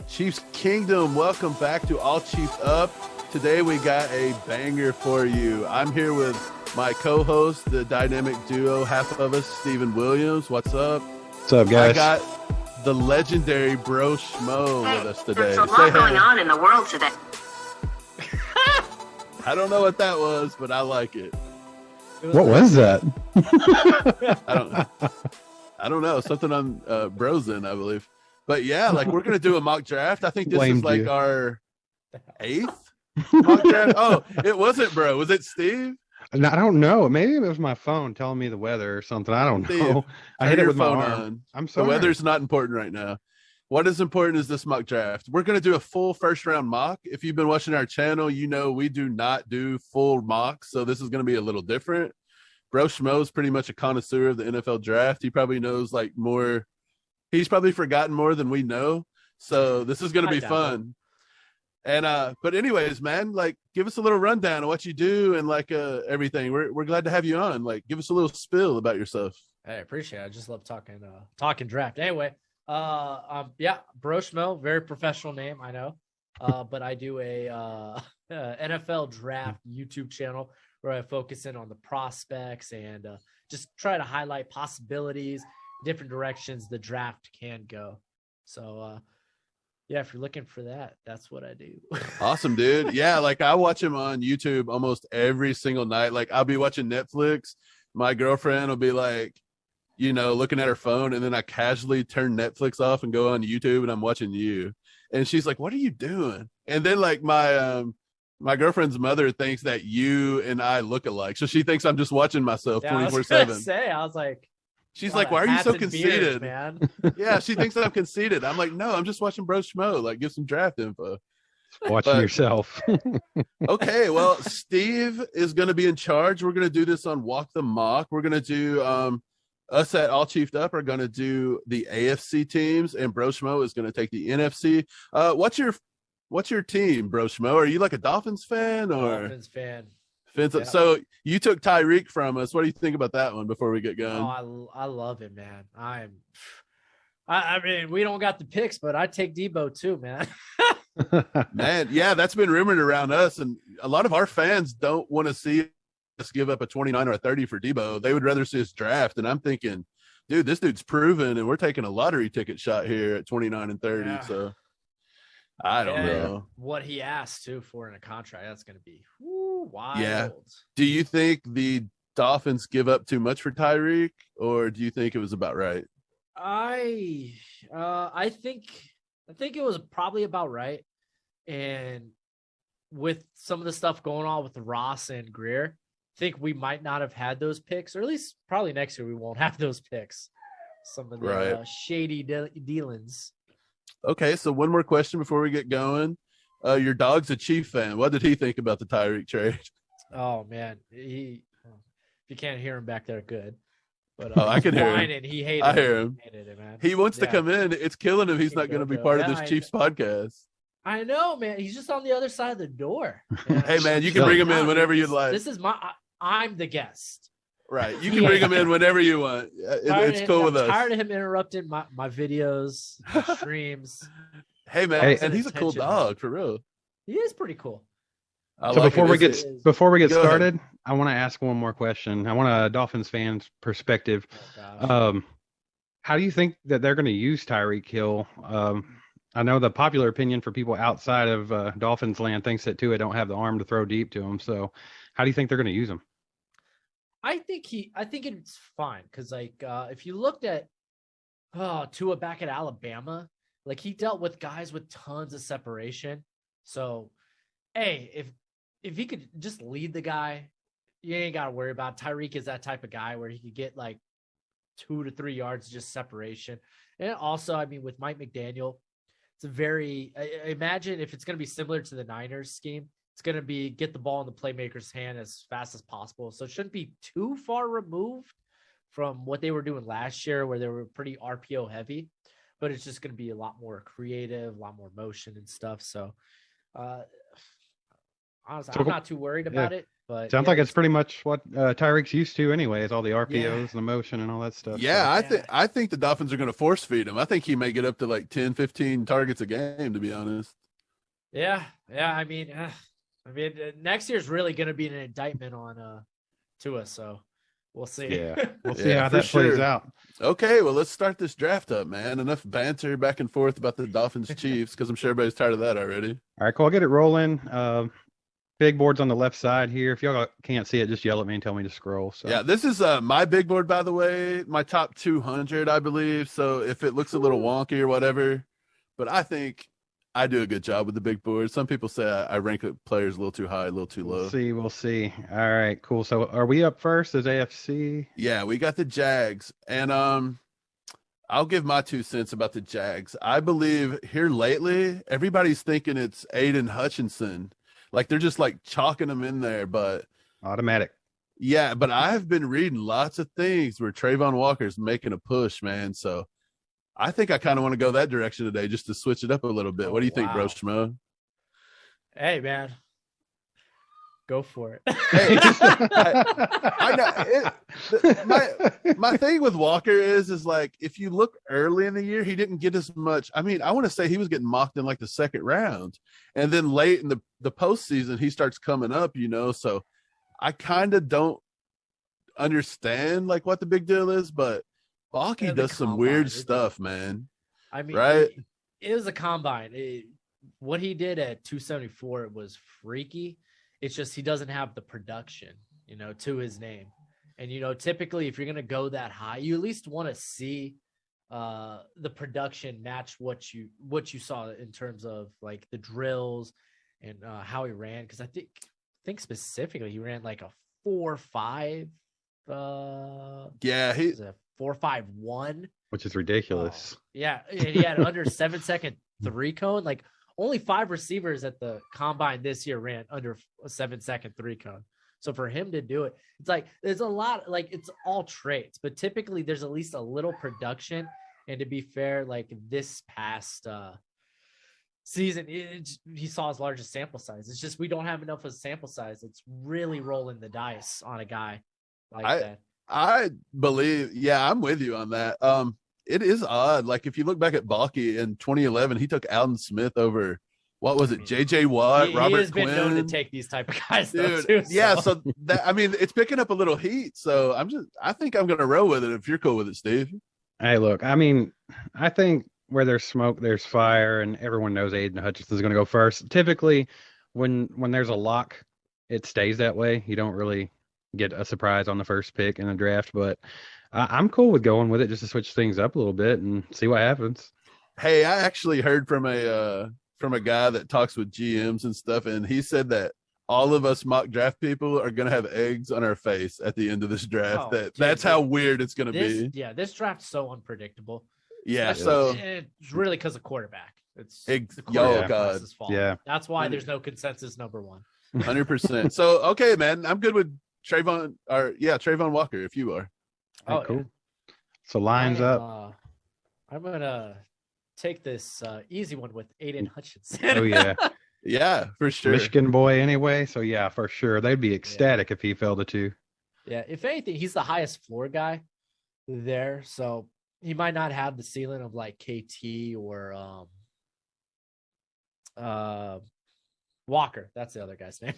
Chiefs Kingdom, welcome back to All Chiefs Up. Today we got a banger for you. I'm here with my co-host, the dynamic duo, half of us, Stephen Williams. What's up? What's up, guys? I got the legendary Broshmo with us today. There's a lot going on in the world today. I don't know what that was, but I like it. What was that? I don't know. Something on Brosen, I believe. But yeah, like we're gonna do a mock draft. I think this is like our 8th mock draft. Oh, it wasn't, bro. Was it Steve? I don't know. Maybe it was my phone telling me the weather or something. I don't Steve, know. I hit it with my phone arm. on. I'm sorry. The weather's not important right now. What is important is this mock draft. We're going to do a full first round mock. If you've been watching our channel, you know we do not do full mocks, so this is going to be a little different. Broshmo is pretty much a connoisseur of the NFL draft. He probably knows like more. He's probably forgotten more than we know. So this is going to be fun. And but anyways, man, like give us a little rundown of what you do and like everything. We're glad to have you on. Like give us a little spill about yourself. Hey, I appreciate it. I just love talking draft. Anyway, yeah, Broshmo, very professional name, I know. But I do a NFL draft YouTube channel where I focus in on the prospects and just try to highlight possibilities, different directions the draft can go. So yeah, if you're looking for that, that's what I do. Awesome, dude. Yeah, like I watch him on YouTube almost every single night. Like I'll be watching Netflix. My girlfriend will be like, you know, looking at her phone, and then I casually turn Netflix off and go on YouTube and I'm watching you. And she's like, what are you doing? And then like my girlfriend's mother thinks that you and I look alike. So she thinks I'm just watching myself 24/7. I was like, she's like, why are you so conceited, man? Yeah, she thinks that I'm conceited. I'm like, no, I'm just watching Bro Schmo. Like, give some draft info. Watching yourself. Okay, well, Steve is going to be in charge. We're going to do this on Walk the Mock. We're going to do us at All Chiefed Up are going to do the AFC teams, and Bro Schmo is going to take the NFC. What's your team, Bro Schmo? Are you like a Dolphins fan or Dolphins fan? Yeah. So you took Tyreek from us. What do you think about that one before we get going? Oh, I love it, man. I mean, we don't got the picks, but I take Debo too, man. Man, yeah, that's been rumored around us, and a lot of our fans don't want to see us give up a 29 or a 30 for Debo. They would rather see us draft, and I'm thinking, dude, this dude's proven, and we're taking a lottery ticket shot here at 29 and 30. Yeah. So I don't know what he asked too for in a contract. That's going to be wild. Yeah. Do you think the Dolphins give up too much for Tyreek, or do you think it was about right? I think it was probably about right. And with some of the stuff going on with Ross and Greer, I think we might not have had those picks, or at least probably next year we won't have those picks. Some of the shady dealings. Okay, so one more question before we get going. Your dog's a Chief fan. What did he think about the Tyreek trade? Oh man, if you can't hear him back there, good. But I can hear him. He hated I hear him. He hated it, man. He wants to come in. It's killing him. He's not going to be part of this Chiefs podcast. I know, man. He's just on the other side of the door. Hey, man, you can bring him in whenever you'd like. This is I'm the guest. Right. You can bring him in whenever you want. It's cool with us. I'm tired of him interrupting my videos, my streams. Hey, man, and he's a cool dog, for real. He is pretty cool. So before we get started, I want to ask one more question. I want a Dolphins fan's perspective. How do you think that they're going to use Tyreek Hill? I know the popular opinion for people outside of Dolphins land thinks that Tua don't have the arm to throw deep to him. So how do you think they're going to use him? I think it's fine because like if you looked at Tua back at Alabama, like he dealt with guys with tons of separation. So, hey, if he could just lead the guy, you ain't got to worry about it. Tyreek is that type of guy where he could get like 2 to 3 yards just separation. And also, I mean, with Mike McDaniel, it's a very imagine if it's going to be similar to the Niners scheme. It's going to be get the ball in the playmaker's hand as fast as possible. So it shouldn't be too far removed from what they were doing last year where they were pretty RPO heavy, but it's just going to be a lot more creative, a lot more motion and stuff. So honestly, I'm not too worried about it, But sounds like it's pretty much what Tyreek's used to anyway, is all the RPOs and the motion and all that stuff. Yeah, so. I think the Dolphins are going to force feed him. I think he may get up to like 10, 15 targets a game, to be honest. Yeah. I mean, next year's really going to be an indictment on Tua, so we'll see. Yeah, we'll see how that plays out. Okay, well, let's start this draft up, man. Enough banter back and forth about the Dolphins Chiefs, because I'm sure everybody's tired of that already. All right, cool. I'll get it rolling. Big board's on the left side here. If y'all can't see it, just yell at me and tell me to scroll. So yeah, this is my big board, by the way, my top 200, I believe. So if it looks a little wonky or whatever, but I think I do a good job with the big board. Some people say I rank players a little too high, a little too low. We'll see. All right, cool. So are we up first as AFC? Yeah, we got the Jags. And I'll give my 2 cents about the Jags. I believe here lately, everybody's thinking it's Aiden Hutchinson. Like they're just like chalking them in there, but automatic. Yeah, but I've been reading lots of things where Trayvon Walker's making a push, man. So I think I kind of want to go that direction today just to switch it up a little bit. What do you think, Broshmo? Hey, man. Go for it. Hey, I know. My thing with Walker is like, if you look early in the year, he didn't get as much. I mean, I want to say he was getting mocked in like the second round. And then late in the postseason, he starts coming up, So I kind of don't understand like what the big deal is, but Balky does some weird stuff, man. I mean, right? It was a combine. What he did at 274 was freaky. It's just he doesn't have the production, to his name. And, typically if you're going to go that high, you at least want to see the production match what you saw in terms of like the drills and how he ran. Because I think specifically he ran like a 4.5. Yeah, he's a 4.51, which is ridiculous. Yeah, he had under 7-second 3 cone. Like only 5 receivers at the combine this year ran under a 7-second 3 cone. So for him to do it, it's like there's a lot, like it's all traits, but typically there's at least a little production. And to be fair, like this past season, he saw his largest sample size. It's just we don't have enough of a sample size. It's really rolling the dice on a guy like that. I believe, I'm with you on that. It is odd. Like if you look back at Balky in 2011, he took Alden Smith over, what was it, JJ Watt, Robert He has Quinn. been known to take these type of guys, dude. Too, yeah, so that, I mean, it's picking up a little heat. So I think I'm gonna roll with it if you're cool with it, Steve. Hey, look, I mean, I think where there's smoke, there's fire, and everyone knows Aiden Hutchinson's going to go first. Typically, when there's a lock, it stays that way. You don't really get a surprise on the first pick in the draft, but I'm cool with going with it just to switch things up a little bit and see what happens. Hey, I actually heard from a guy that talks with GMs and stuff, and he said that all of us mock draft people are going to have eggs on our face at the end of this draft. That's how weird it's going to be. Yeah, this draft's so unpredictable. Yeah, so it's really because of quarterback. It's the quarterback's fault. Yeah, that's why there's no consensus number one. 100%. So okay, man, I'm good with Trayvon Walker if you are. Oh, cool. So lines up. I'm gonna take this easy one with Aiden Hutchinson. Oh yeah. Yeah, for sure. Michigan boy anyway, so yeah, for sure. They'd be ecstatic if he fell to 2. Yeah, if anything, he's the highest floor guy there, so he might not have the ceiling of like KT or Walker. That's the other guy's name.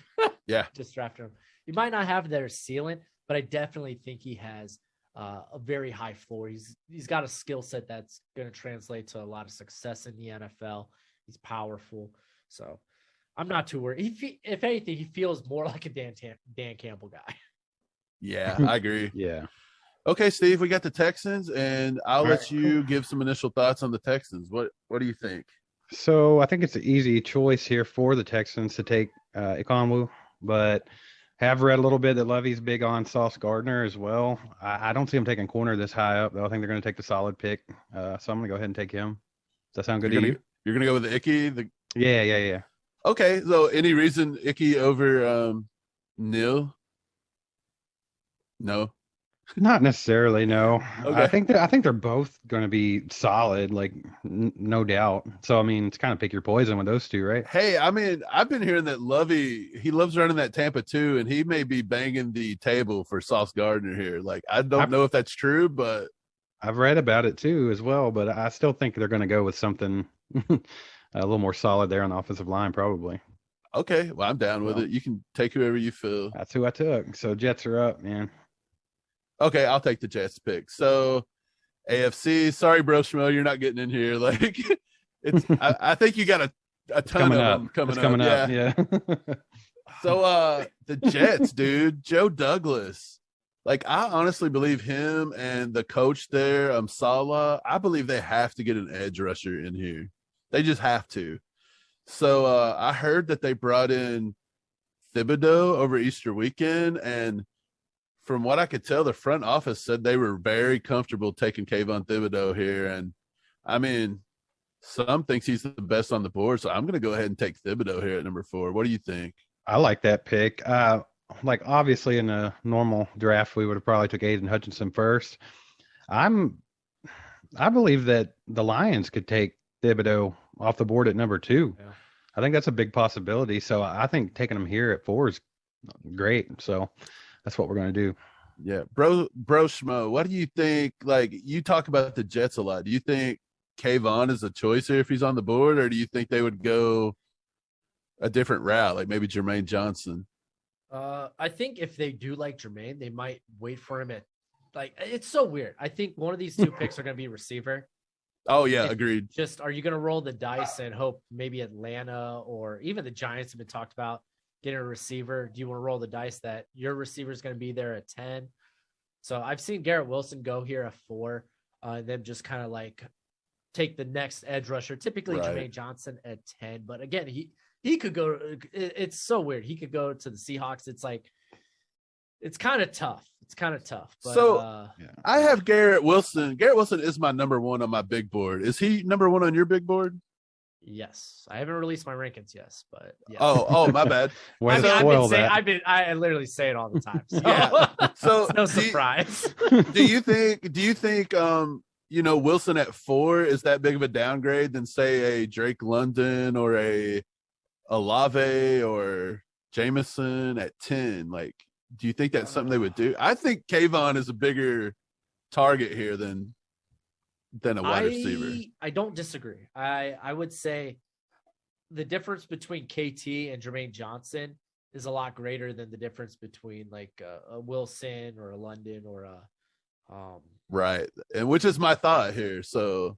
Yeah. Just drafted him. He might not have their ceiling, but I definitely think he has a very high floor. He's got a skill set that's going to translate to a lot of success in the NFL. He's powerful. So I'm not too worried. If anything, he feels more like a Dan Campbell guy. Yeah, I agree. Yeah. Okay, Steve, we got the Texans, and I'll let you give some initial thoughts on the Texans. What do you think? So I think it's an easy choice here for the Texans to take Ikonwu, but have read a little bit that Lovey's big on Sauce Gardner as well. I don't see him taking corner this high up, though. I think they're going to take the solid pick. So I'm going to go ahead and take him. Does that sound good to you? You're going to go with the Icky? Yeah. Okay, so any reason Icky over Nil? No. Not necessarily, no. Okay. I think they're both going to be solid, like no doubt. So I mean, it's kind of pick your poison with those two, right? Hey, I mean, I've been hearing that Lovey, he loves running that Tampa too, and he may be banging the table for Sauce Gardner here. Like, I don't know if that's true, but I've read about it too as well. But I still think they're going to go with something a little more solid there on the offensive line, probably. okay, well, I'm down with it. You can take whoever you feel. That's who I took. So Jets are up, man. Okay, I'll take the Jets pick. So AFC, sorry, Broshmo, you're not getting in here. Like, it's I think you got a ton of them coming up. Yeah. So the Jets, dude, Joe Douglas. Like, I honestly believe him and the coach there, Salah, I believe they have to get an edge rusher in here. They just have to. So I heard that they brought in Thibodeau over Easter weekend, and from what I could tell, the front office said they were very comfortable taking Kayvon Thibodeau here. And I mean, some thinks he's the best on the board, so I'm going to go ahead and take Thibodeau here at number 4. What do you think? I like that pick. Like obviously in a normal draft, we would have probably took Aiden Hutchinson first. I believe that the Lions could take Thibodeau off the board at number 2. Yeah. I think that's a big possibility. So I think taking him here at 4 is great. So that's what we're going to do. Yeah. Bro Schmo, what do you think? Like, you talk about the Jets a lot. Do you think Kayvon is a choice here if he's on the board, or do you think they would go a different route, like maybe Jermaine Johnson? I think if they do like Jermaine, they might wait for him at, like, it's so weird. I think one of these 2 picks are going to be receiver. Oh, yeah, agreed. Just, are you going to roll the dice and hope maybe Atlanta or even the Giants have been talked about getting a receiver? Do you want to roll the dice that your receiver is going to be there at 10? So I've seen Garrett Wilson go here at 4, and then just kind of like take the next edge rusher, typically right. Jermaine Johnson at 10. But again, he could go. It's so weird. He could go to the Seahawks. It's like, it's kind of tough. But, so I have Garrett Wilson. Garrett Wilson is my number 1 on my big board. Is he number 1 on your big board? Yes. I haven't released my rankings, but yes. Oh, my bad. I literally say it all the time. So, yeah. So no surprise. Do you think Wilson at 4 is that big of a downgrade than say a Drake London or a Olave or Jameson at 10? Like, do you think that's something they would do? I think Kayvon is a bigger target here than a wide receiver. I don't disagree. I would say the difference between KT and Jermaine Johnson is a lot greater than the difference between like a Wilson or a London or a right. And which is my thought here. So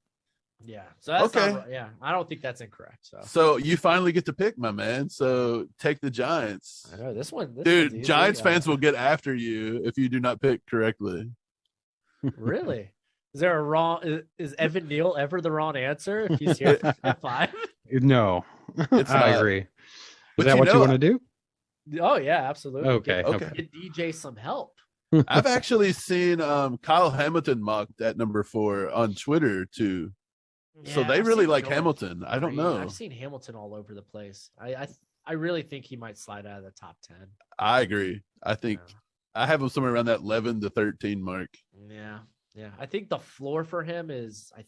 yeah. So that's okay. I don't think that's incorrect. So you finally get to pick, my man. So take the Giants. I know this one. Dude, Giants fans will get after you if you do not pick correctly. Really? Is there a wrong? Is Evan Neal ever the wrong answer if he's here at 5? No, I agree. Is that what you want to do? Oh yeah, absolutely. Okay. Get DJ some help. I've actually seen Kyle Hamilton mocked at number 4 on Twitter too. Yeah, so they really like Hamilton. I don't know. I've seen Hamilton all over the place. I really think he might slide out of the top 10. I agree. I think I have him somewhere around that 11 to 13 mark. Yeah. I think the floor for him is, I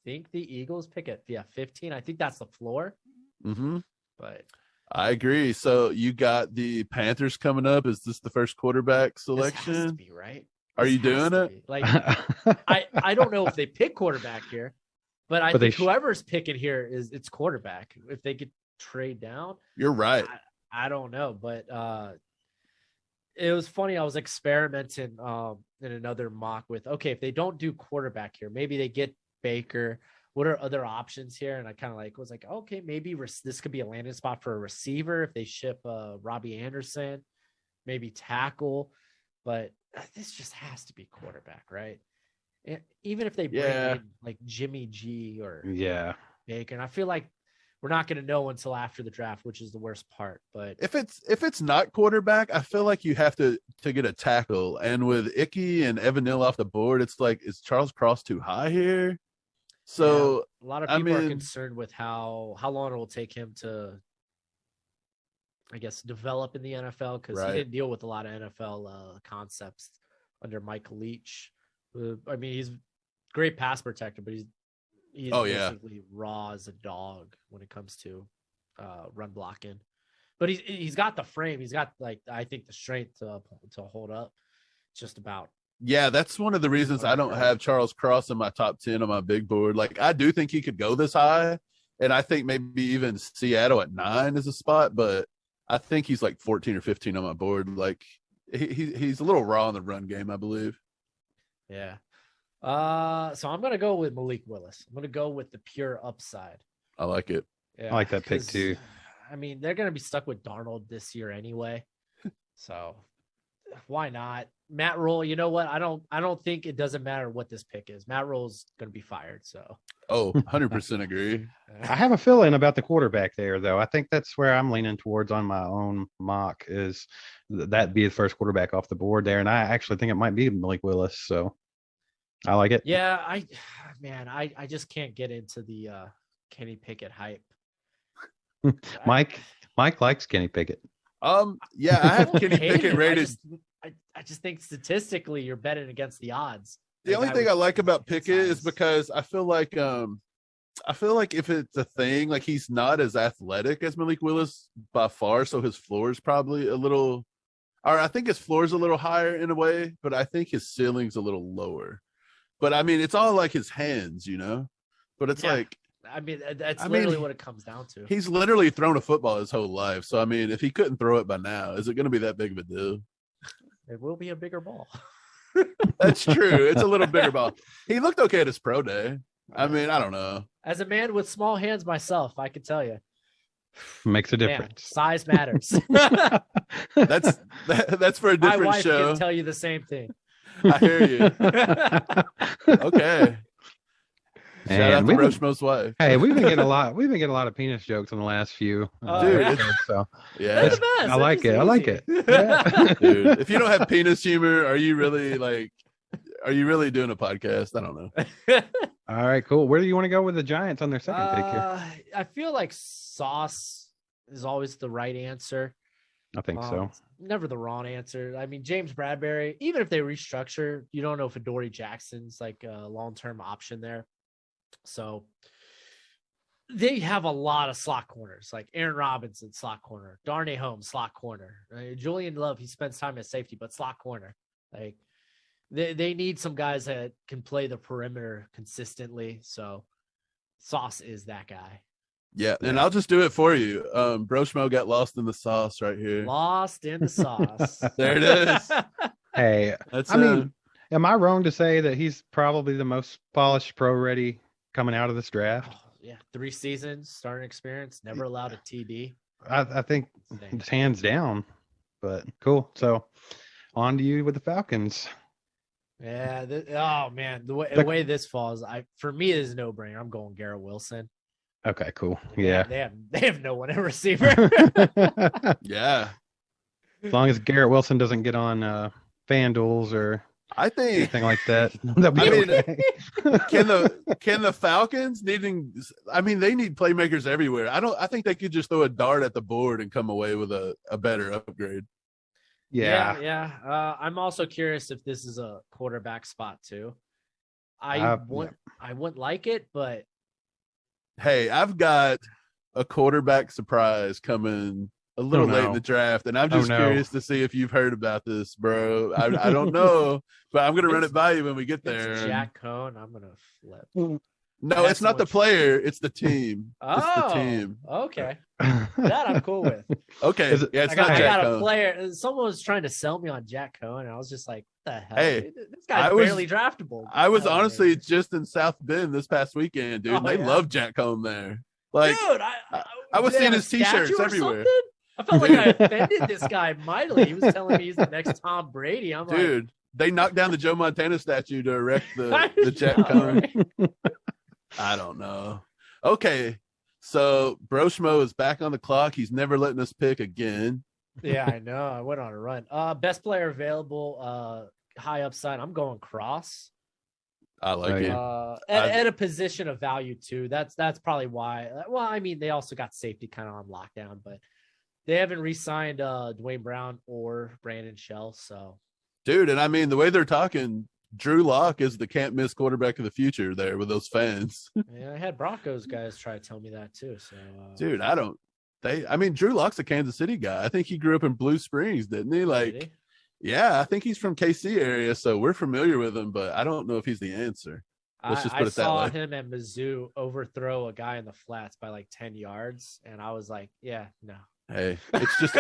think the Eagles pick at 15. I think that's the floor. Mm-hmm. But I agree. So you got the Panthers coming up. Is this the first quarterback selection? This has to be, right? Are you doing it? Like, I don't know if they pick quarterback here. But I think whoever's picking here it's quarterback. If they could trade down, you're right. I don't know, but it was funny. I was experimenting in another mock with, okay, if they don't do quarterback here, maybe they get Baker. What are other options here? And I kind of was like, okay, maybe this could be a landing spot for a receiver if they ship Robbie Anderson, maybe tackle. But this just has to be quarterback, right? Even if they bring in like Jimmy G or Baker, and I feel like we're not going to know until after the draft, which is the worst part. But if it's not quarterback, I feel like you have to get a tackle. And with Icky and Evan Neal off the board, it's like, is Charles Cross too high here? So a lot of people are concerned with how long it will take him to, I guess, develop in the NFL because he didn't deal with a lot of NFL concepts under Mike Leach. I mean, he's a great pass protector, but he's basically raw as a dog when it comes to run blocking. But he's got the frame. He's got I think the strength to hold up. Just about. Yeah, that's one of the reasons I don't have Charles Cross in my top 10 on my big board. Like, I do think he could go this high, and I think maybe even Seattle at 9 is a spot, but I think he's like 14 or 15 on my board. Like, he's a little raw in the run game, I believe. Yeah. So I'm going to go with Malik Willis. I'm going to go with the pure upside. I like it. Yeah, I like that pick too. I mean, they're going to be stuck with Darnold this year anyway. So why not? Matt Rule, you know what? I don't think it doesn't matter what this pick is. Matt Rule's going to be fired. So 100% agree. I have a feeling about the quarterback there, though. I think that's where I'm leaning towards on my own mock, is that be the first quarterback off the board there. And I actually think it might be Malik Willis. So I like it. Yeah, I just can't get into the Kenny Pickett hype. Mike likes Kenny Pickett. Yeah, I have Kenny Pickett rated. I just think statistically you're betting against the odds. The only thing I like about Pickett is because I feel like if it's a thing, like, he's not as athletic as Malik Willis by far, so his floor is probably a little, or I think his floor is a little higher in a way, but I think his ceiling's a little lower. But I mean, it's all like his hands, you know. But it's like, I mean, that's literally what it comes down to. He's literally thrown a football his whole life, so I mean, if he couldn't throw it by now, is it going to be that big of a deal? It will be a bigger ball. That's true. It's a little bigger ball. He looked okay at his pro day. I mean, I don't know. As a man with small hands myself, I can tell you. Makes a difference. Size matters. That's for a different show. My wife can tell you the same thing. I hear you. Okay. Shout out to Broshmo's wife. Hey, we've been getting a lot of penis jokes in the last few. Dude, so yeah, I like it. I like it. Yeah. Dude, if you don't have penis humor, are you really doing a podcast? I don't know. All right, cool. Where do you want to go with the Giants on their second pick here? I feel like Sauce is always the right answer. I think so. Never the wrong answer. I mean, James Bradbury, even if they restructure, you don't know if Adoree Jackson's like a long-term option there. So they have a lot of slot corners, like Aaron Robinson, slot corner, Darnay Holmes, slot corner, Julian Love. He spends time at safety, but slot corner. Like they need some guys that can play the perimeter consistently. So Sauce is that guy. Yeah, and I'll just do it for you. Broshmo got lost in the sauce right here. Lost in the sauce. There it is. Hey, I mean, am I wrong to say that he's probably the most polished pro ready coming out of this draft? Oh, yeah, 3 seasons, starting experience, never allowed a TD. I think it's hands down, but cool. So on to you with the Falcons. Yeah. Oh man, the way this falls, for me is no brainer. I'm going Garrett Wilson. Okay, cool. Yeah. They have no one at receiver. Yeah. As long as Garrett Wilson doesn't get on FanDuels or I think anything like that. Can the Falcons they need playmakers everywhere. I think they could just throw a dart at the board and come away with a better upgrade. Yeah. I'm also curious if this is a quarterback spot too. I wouldn't like it, but hey, I've got a quarterback surprise coming a little late in the draft, and I'm just curious to see if you've heard about this, bro. I don't know, but I'm gonna run it by you when we get there. It's Jack Cohn. I'm gonna flip. No, it's not the player; it's the team. It's the team. Okay, that I'm cool with. Okay, I got a player. Someone was trying to sell me on Jack Cohn, and I was just like, "What the hell? Hey, this guy's barely draftable." I was honestly just in South Bend this past weekend, dude. They love Jack Cohn there. Like, dude, I was seeing his T-shirts everywhere. I felt like I offended this guy mightily. He was telling me he's the next Tom Brady. I'm dude, they knocked down the Joe Montana statue to erect the Jack Cohn. I don't know. Okay, so Broshmo is back on the clock. He's never letting us pick again. Yeah, I know. I went on a run. Best player available, high upside. I'm going Cross. I like it. At a position of value too. That's probably why. Well, I mean, they also got safety kind of on lockdown, but they haven't re-signed Dwayne Brown or Brandon Shell, so Dude, and I mean, the way they're talking, Drew Lock is the can't miss quarterback of the future there with those fans. Yeah, I had Broncos guys try to tell me that too. So, dude, I mean, Drew Lock's a Kansas City guy. I think he grew up in Blue Springs, didn't he? Like, yeah, I think he's from KC area, so we're familiar with him, but I don't know if he's the answer. Let's just put it that way. I saw him at Mizzou overthrow a guy in the flats by like 10 yards, and I was like, yeah, no. Hey, it's just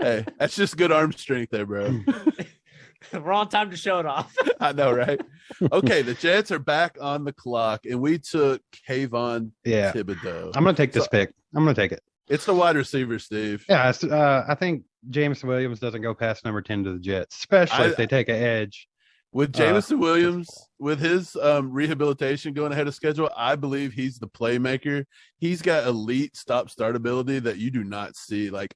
hey, that's just good arm strength there, bro. Wrong time to show it off. I know, right? Okay, the Jets are back on the clock, and we took Kayvon Thibodeau. I'm going to take this pick. I'm going to take it. It's the wide receiver, Steve. Yeah, I think Jameson Williams doesn't go past number 10 to the Jets, especially if they take an edge. With Jameson Williams, with his rehabilitation going ahead of schedule, I believe he's the playmaker. He's got elite stop-start ability that you do not see. Like,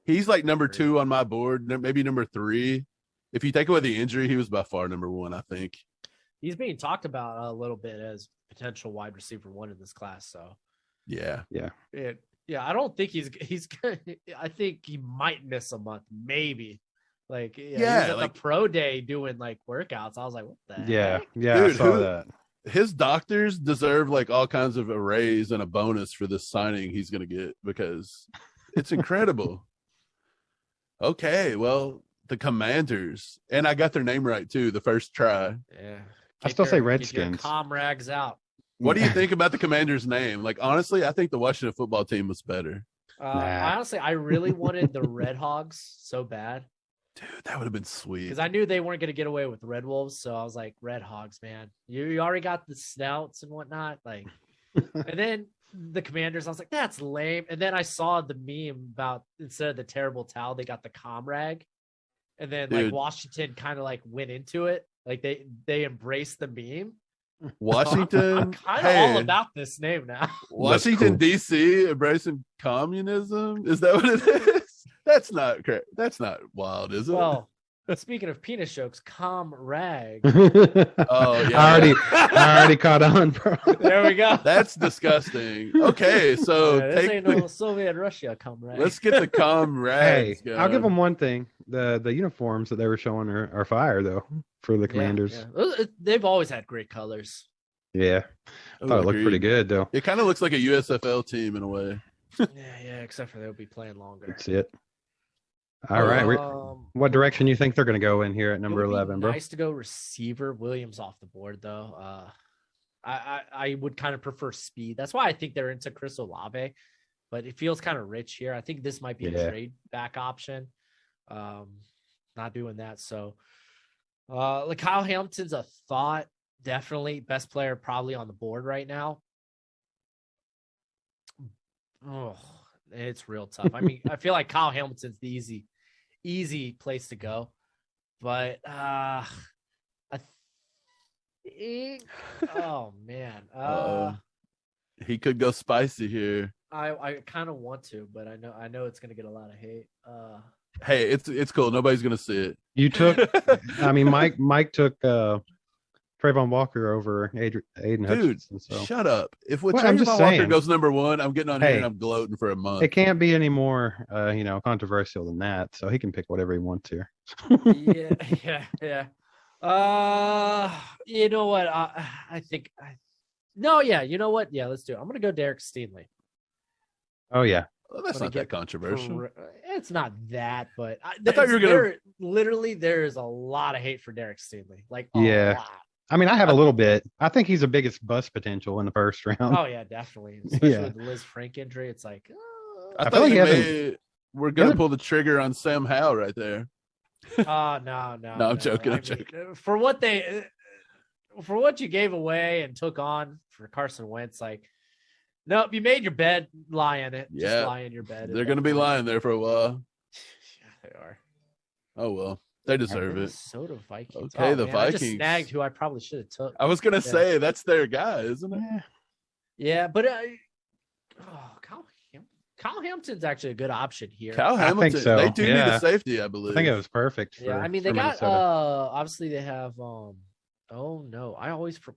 he's like number 2 on my board, maybe number 3. If you take away the injury, he was by far number 1, I think. He's being talked about a little bit as potential wide receiver 1 in this class. So, yeah. I don't think he's good. I think he might miss a month, maybe. Like, he was at the pro day doing like workouts. I was like, what the heck? Yeah, dude, I saw that. His doctors deserve like all kinds of a raise and a bonus for this signing he's going to get because it's incredible. Okay, well, the Commanders, and I got their name right too, the first try. Yeah, I still say Redskins. Get your comrags out. What do you think about the Commanders' name? Like, honestly, I think the Washington football team was better. Honestly, I really wanted the Red Hogs so bad. Dude, that would have been sweet. Because I knew they weren't going to get away with Red Wolves, so I was like, Red Hogs, man. You already got the snouts and whatnot. Like, and then the Commanders, I was like, that's lame. And then I saw the meme about instead of the terrible towel, they got the comrag. And then like Washington kind of like went into it. Like they embraced the meme. Washington, I'm kind of all about this name now. Washington, D.C. embracing communism. Is that what it is? That's not correct. That's not wild, is it? Well, speaking of penis jokes, comrag. Oh yeah, I already caught on, bro. There we go. That's disgusting. Okay, so this ain't no Soviet Russia, comrade. Let's get the comrags. Hey, I'll give them one thing: the uniforms that they were showing are fire, though, for the Commanders. Yeah. They've always had great colors. Yeah, I thought it looked pretty good, though. It kind of looks like a USFL team in a way. Yeah, except for they'll be playing longer. That's it. All right. What direction you think they're going to go in here at number 11, bro? Nice to go receiver. Williams off the board, though. I would kind of prefer speed. That's why I think they're into Chris Olave, but it feels kind of rich here. I think this might be a trade back option. Not doing that. So, like Kyle Hamilton's a thought. Definitely best player probably on the board right now. Oh, it's real tough. I mean, I feel like Kyle Hamilton's the easy place to go, but I think, oh man, he could go spicy here. I kind of want to, but I know it's gonna get a lot of hate. Hey, it's cool. Nobody's gonna see it. You took, I mean, Mike took Trayvon Walker over Aiden Hutchinson. So. Shut up. If Trayvon Walker goes number 1, I'm getting on here and I'm gloating for a month. It can't be any more, controversial than that. So he can pick whatever he wants here. Yeah. You know what? I think. You know what? Yeah, let's do it. I'm gonna go Derek Stingley. Oh yeah. Well, that's not that controversial. It's not that, but I thought you were gonna. Literally, there is a lot of hate for Derek Stingley. Like, a lot. I mean, I have a little bit. I think he's the biggest bust potential in the first round. Oh yeah, definitely. Especially with the Liz Frank injury, it's like. I thought we're gonna pull the trigger on Sam Howell right there. No. I'm joking. I'm joking. For what you gave away and took on for Carson Wentz, like, nope, you made your bed, lie in it. Yeah. Just lie in your bed. They're gonna be lying there for a while. Yeah, they are. Oh well. They deserve it. Minnesota Vikings. Okay, the Vikings. I just snagged who I probably should have took. I was gonna say that's their guy, isn't it? Yeah, but Kyle Hamilton's actually a good option here. Kyle Hamilton. I think so. They do need a safety, I believe. I think it was perfect. I mean they got Minnesota. Obviously they have oh no,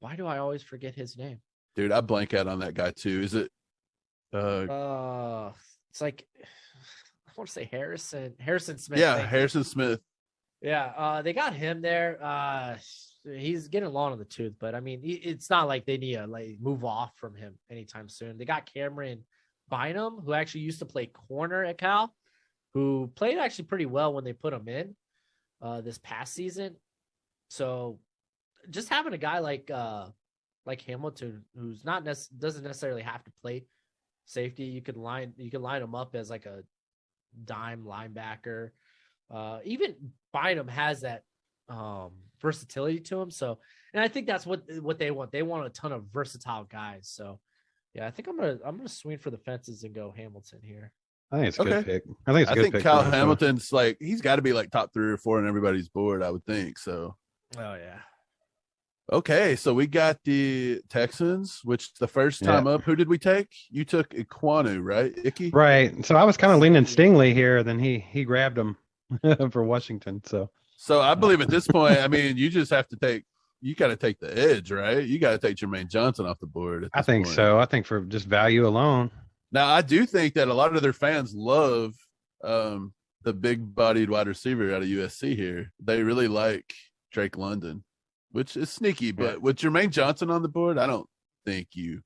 why do I always forget his name? Dude, I blank out on that guy too. Is it it's like I want to say Harrison Smith. Yeah, Harrison Smith. Yeah, they got him there. He's getting long in the tooth, but I mean, it's not like they need to like move off from him anytime soon. They got Cameron Bynum, who actually used to play corner at Cal, who played actually pretty well when they put him in this past season. So just having a guy like Hamilton, who's not doesn't necessarily have to play safety, you could line him up as like a dime linebacker. Even Bynum has that versatility to him. So, and I think that's what they want. They want a ton of versatile guys. So, yeah, I think I'm gonna swing for the fences and go Hamilton here. I think it's a good pick. I think Kyle Hamilton's like he's got to be like top 3 or 4 on everybody's board. I would think so. Oh yeah. Okay, so we got the Texans, which the first time up, who did we take? You took Iquanu, right? Icky? Right. So I was kind of leaning Stingley here, then he grabbed him for Washington. So I believe at this point, I mean, you just have to you got to take the edge, right? You got to take Jermaine Johnson off the board. I think so. I think for just value alone. Now, I do think that a lot of their fans love the big-bodied wide receiver out of USC here. They really like Drake London, which is sneaky. But with Jermaine Johnson on the board, I don't think you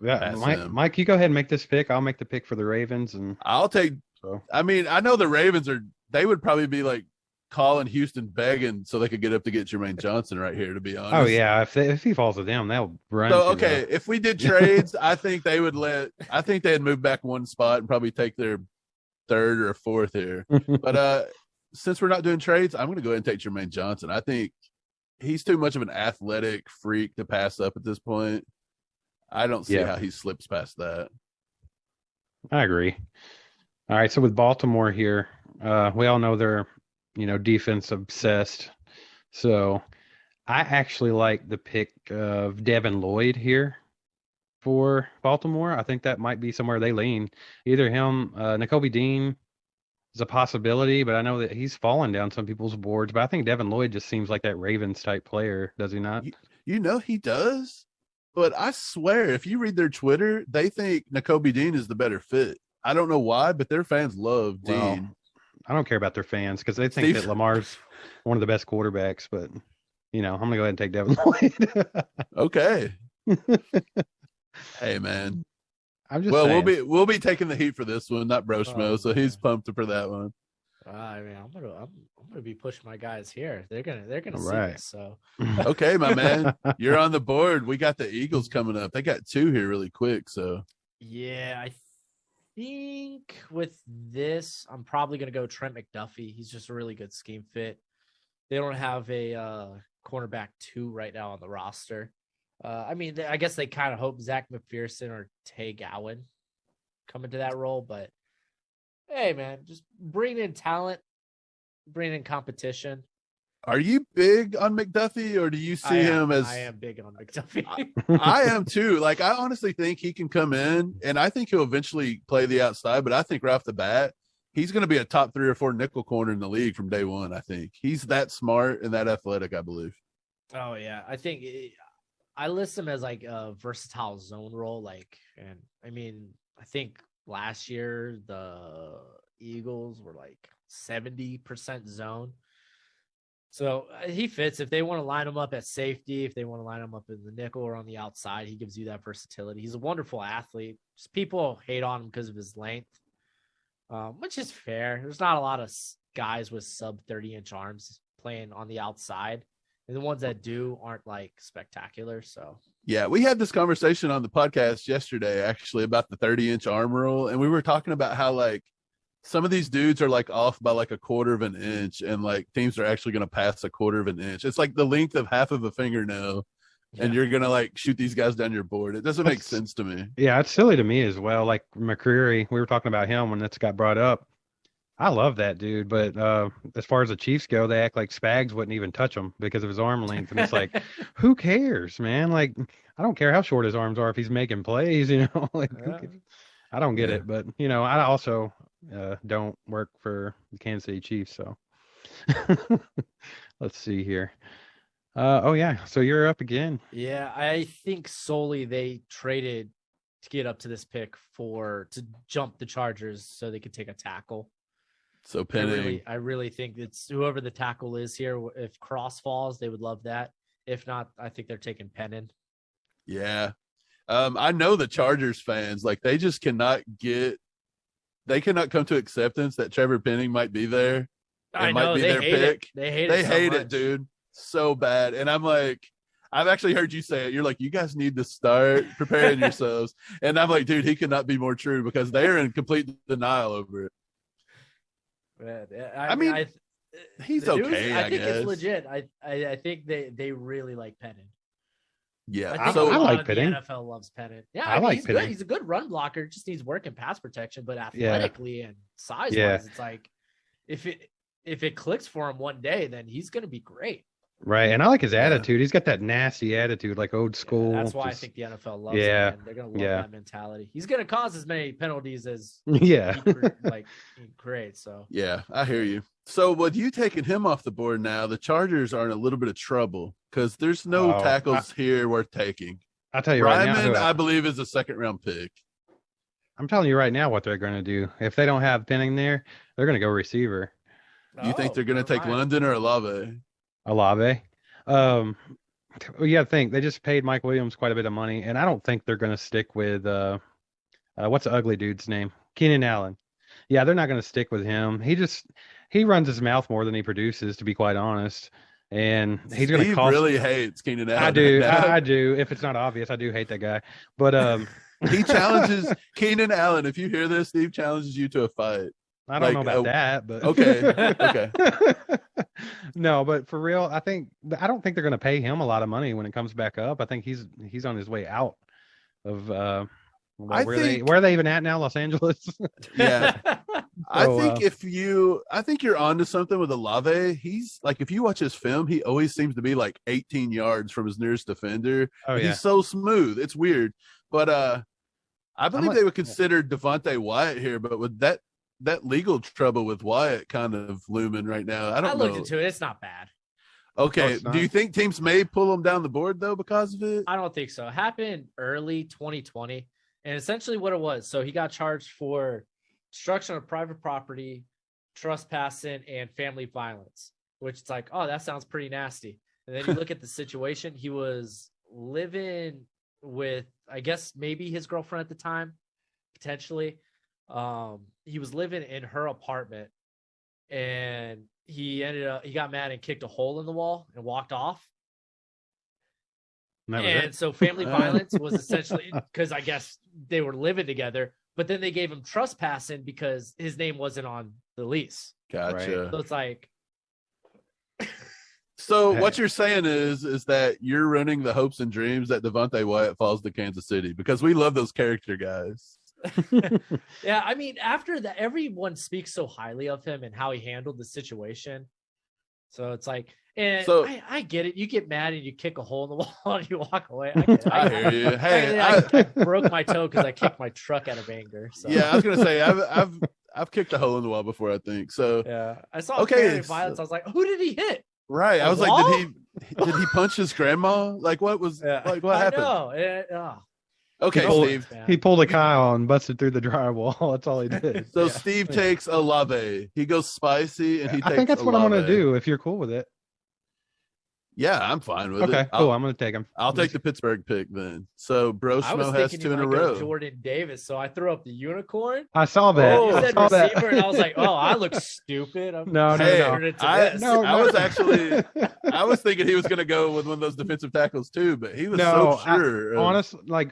pass him. Mike, you go ahead and make this pick. I'll make the pick for the Ravens. And I'll take – I mean, I know the Ravens they would probably be like calling Houston begging so they could get up to get Jermaine Johnson right here, to be honest. Oh, yeah. If he falls to them, they'll run. So, okay, if we did trades, I think they'd move back one spot and probably take their 3rd or 4th here. But since we're not doing trades, I'm going to go ahead and take Jermaine Johnson. I think he's too much of an athletic freak to pass up at this point. I don't see how he slips past that. I agree. All right, so with Baltimore here, we all know they're defense obsessed. So I actually like the pick of Devin Lloyd here for Baltimore. I think that might be somewhere they lean. Either him, Nakobe Dean is a possibility, but I know that he's fallen down some people's boards. But I think Devin Lloyd just seems like that Ravens type player, does he not? He does. But I swear, if you read their Twitter, they think Nakobe Dean is the better fit. I don't know why, but their fans love Dean. I don't care about their fans because they think that Lamar's one of the best quarterbacks. But I'm gonna go ahead and take Devin Lloyd. Okay. Hey man, I'm just saying. we'll be taking the heat for this one, not Broshmo, so he's pumped for that one. I mean, I'm gonna be pushing my guys here. They're gonna see this. So okay, my man, you're on the board. We got the Eagles coming up. They got 2 here really quick. So yeah, I think with this, I'm probably gonna go Trent McDuffie. He's just a really good scheme fit. They don't have a cornerback 2 right now on the roster. I mean, I guess they kind of hope Zach McPherson or Tay Gowan come into that role, but hey, man, just bring in talent, bring in competition. Are you big on McDuffie, or do you see him as? I am big on McDuffie. I am too. Like, I honestly think he can come in, and I think he'll eventually play the outside. But I think right off the bat, he's going to be a top 3 or 4 nickel corner in the league from day one. I think he's that smart and that athletic, I believe. Oh yeah, I think I list him as like a versatile zone role. And I mean, I think last year the Eagles were like 70% zone. So he fits. If they want to line him up at safety, if they want to line him up in the nickel or on the outside, he gives you that versatility. He's a wonderful athlete. Just people hate on him because of his length, which is fair. There's not a lot of guys with sub 30-inch arms playing on the outside. And the ones that do aren't like spectacular. So yeah, we had this conversation on the podcast yesterday, actually, about the 30-inch arm rule. And we were talking about how like some of these dudes are like off by like a quarter of an inch, and like teams are actually going to pass a quarter of an inch. It's like the length of half of a fingernail, and you're going to like shoot these guys down your board. It doesn't make sense to me. Yeah, it's silly to me as well. Like McCreary, we were talking about him when this got brought up. I love that dude, but as far as the Chiefs go, they act like Spags wouldn't even touch him because of his arm length, and it's like, who cares, man? Like, I don't care how short his arms are if he's making plays, like I don't get it, but I also don't work for the Kansas City Chiefs, so let's see here. So you're up again. Yeah, I think solely they traded to get up to this pick to jump the Chargers so they could take a tackle. So Penning. I really think it's whoever the tackle is here. If Cross falls, they would love that. If not, I think they're taking Penning. Yeah. I know the Chargers fans, like they just cannot come to acceptance that Trevor Penning might be there. I might know, be they their hate pick. They hate it, dude. So bad. And I'm like, I've actually heard you say it. You're like, you guys need to start preparing yourselves. And I'm like, dude, he could not be more true because they're in complete denial over it. Man, I mean, he's okay. I think guess it's legit. I think they really like Penning. Yeah, I think I like the Penning. NFL loves Penning. Yeah, I like he's Penning. good. He's a good run blocker. Just needs work in pass protection, but athletically and size wise, it's like if it clicks for him one day, then he's going to be great. Right, and I like his attitude. He's got that nasty attitude, like old school. Yeah, that's why I think the NFL loves him. Man. They're going to love that mentality. He's going to cause as many penalties as he creates. So yeah, I hear you. So with you taking him off the board now, the Chargers are in a little bit of trouble because there's no tackles here worth taking. I'll tell you right Ryman, now. I believe, is a second-round pick. I'm telling you right now what they're going to do. If they don't have Penning there, they're going to go receiver. You think they're going to take London or Olave? Olave. You got to think they just paid Mike Williams quite a bit of money, and I don't think they're going to stick with what's the ugly dude's name? Keenan Allen. Yeah, they're not going to stick with him. He runs his mouth more than he produces, to be quite honest. And he's going to cost. He really hates Keenan Allen. I do. I do. If it's not obvious, I do hate that guy. But he challenges Keenan Allen. If you hear this, Steve challenges you to a fight. I don't know about that, but okay. No, but for real, I don't think they're going to pay him a lot of money when it comes back up. I think he's on his way out of where are they even at now? Los Angeles. Yeah. I think you're onto something with Olave. He's like, if you watch his film, he always seems to be like 18 yards from his nearest defender. Oh, yeah. He's so smooth. It's weird. But I believe they would consider Devontae Wyatt here, but with that legal trouble with Wyatt kind of looming right now, I don't know. I looked into it. It's not bad. Okay. Do you think teams may pull him down the board though because of it? I don't think so. It happened early 2020, and essentially what it was. So he got charged for destruction of private property, trespassing, and family violence. Which it's like, oh, that sounds pretty nasty. And then you look at the situation. He was living with, I guess, maybe his girlfriend at the time, potentially. He was living in her apartment, and he got mad and kicked a hole in the wall and walked off. So family violence was essentially because I guess they were living together, but then they gave him trespassing because his name wasn't on the lease. Gotcha. Right? So it's like. So what you're saying is that you're running the hopes and dreams that Devontae Wyatt falls to Kansas City because we love those character guys. Yeah, I mean, after that, everyone speaks so highly of him and how he handled the situation. So it's like, and I get it. You get mad and you kick a hole in the wall and you walk away. I hear you. Hey, I broke my toe because I kicked my truck out of anger. So. Yeah, I was gonna say I've kicked a hole in the wall before. I think so. Yeah, I saw family violence. I was like, who did he hit? Right. I was like, did he punch his grandma? Like, what was like what happened? No. Okay, Steve. He pulled a Kyle and busted through the drywall. That's all he did. So Steve takes Olave. He goes spicy, and he takes. I think that's Olave. what I'm going to do. If you're cool with it. Yeah, I'm fine with it. Okay, cool. I'm going to take him. I'll take the Pittsburgh pick then. So Broshmo has 2 in a row. Jordan Davis. So I threw up the unicorn. I saw that. You said receiver, and I was like, oh, I look stupid. No. I was thinking he was going to go with one of those defensive tackles too, but he was so sure.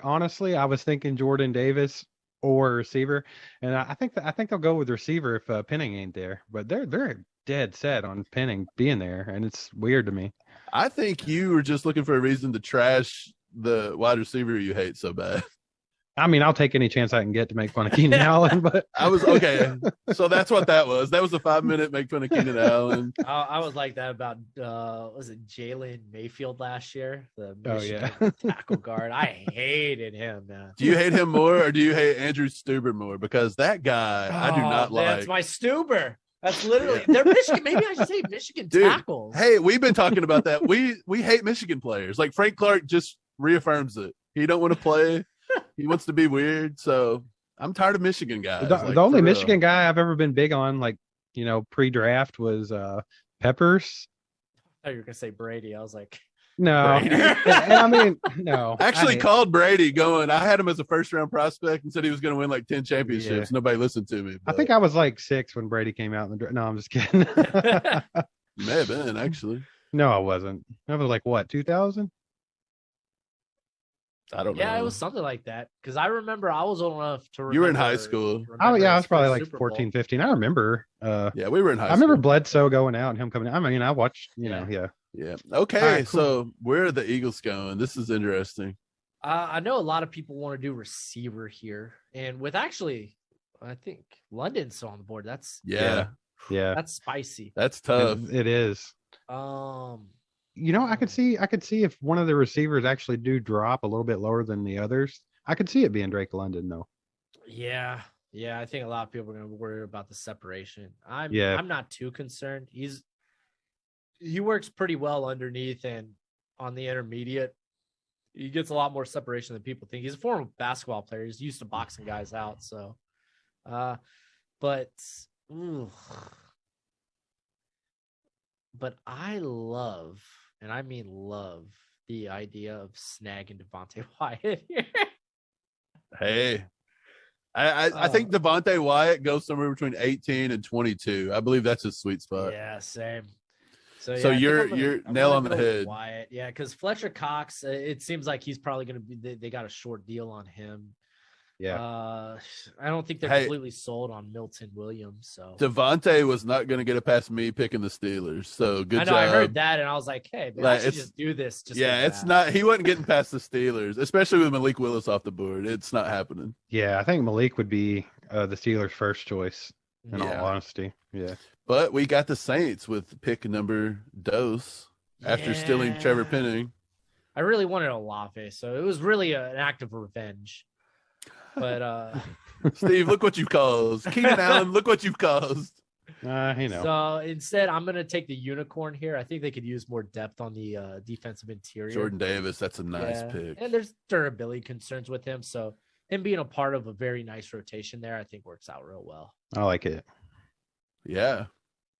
Honestly, I was thinking Jordan Davis or receiver, and I think they'll go with receiver if Penning ain't there. But they're dead set on Penning being there, and it's weird to me. I think you were just looking for a reason to trash the wide receiver you hate so bad. I mean, I'll take any chance I can get to make fun of Keenan Allen, but I was okay. So that's what that was. That was a 5-minute make fun of Keenan Allen. I was like that about was it Jalen Mayfield last year? The Michigan tackle guard. I hated him, man. Do you hate him more, or do you hate Andrew Stuber more? Because that guy, I do not like. That's my Stuber. That's literally they're Michigan. Maybe I should say Michigan tackles. Hey, we've been talking about that. We hate Michigan players. Like Frank Clark just reaffirms it. He don't want to play. He wants to be weird. So I'm tired of Michigan guys. The only Michigan guy I've ever been big on, like pre-draft was Peppers. I thought you were gonna say Brady. I was like, no, and I mean, no. Actually, called Brady going. I had him as a first-round prospect and said he was going to win like 10 championships. Yeah. Nobody listened to me. But I think I was like 6 when Brady came out in the draft. No, I'm just kidding. May have been actually. No, I wasn't. I was like what 2000. I don't know. Yeah, it was something like that. Because I remember I was old enough to remember. You were in high school. Oh, yeah, I was probably like 14, 15. I remember. Yeah, we were in high school. I remember Bledsoe going out and him coming out. I mean, I watched, yeah. Yeah. Okay, right, cool. So where are the Eagles going? This is interesting. I know a lot of people want to do receiver here. And with actually, I think London's still on the board. That's that's spicy. That's tough. It is. I could see if one of the receivers actually do drop a little bit lower than the others. I could see it being Drake London though. Yeah. I think a lot of people are going to worry about the separation. I'm not too concerned. He works pretty well underneath and on the intermediate. He gets a lot more separation than people think. He's a former basketball player. He's used to boxing guys out. So, but I love, and I mean love, the idea of snagging Devontae Wyatt here. Hey, I think Devontae Wyatt goes somewhere between 18 and 22. I believe that's his sweet spot. Yeah, same. So you're nail on the head. Wyatt. Yeah, because Fletcher Cox, it seems like he's probably going to be. They got a short deal on him. Yeah. I don't think they're completely sold on Milton Williams. So Devontae was not going to get it past me picking the Steelers. So good job. I heard that, and I was like, hey, man, I should just do this. It's not. He wasn't getting past the Steelers, especially with Malik Willis off the board. It's not happening. Yeah, I think Malik would be the Steelers' first choice. In all honesty, yeah. But we got the Saints with pick number dose after stealing Trevor Penning. I really wanted Olave, so it was really an act of revenge. But Steve, look what you've caused. Keenan Allen, look what you've caused. So instead, I'm going to take the unicorn here. I think they could use more depth on the defensive interior. Jordan Davis, that's a nice pick. And there's durability concerns with him, so him being a part of a very nice rotation there, I think works out real well. I like it. Yeah.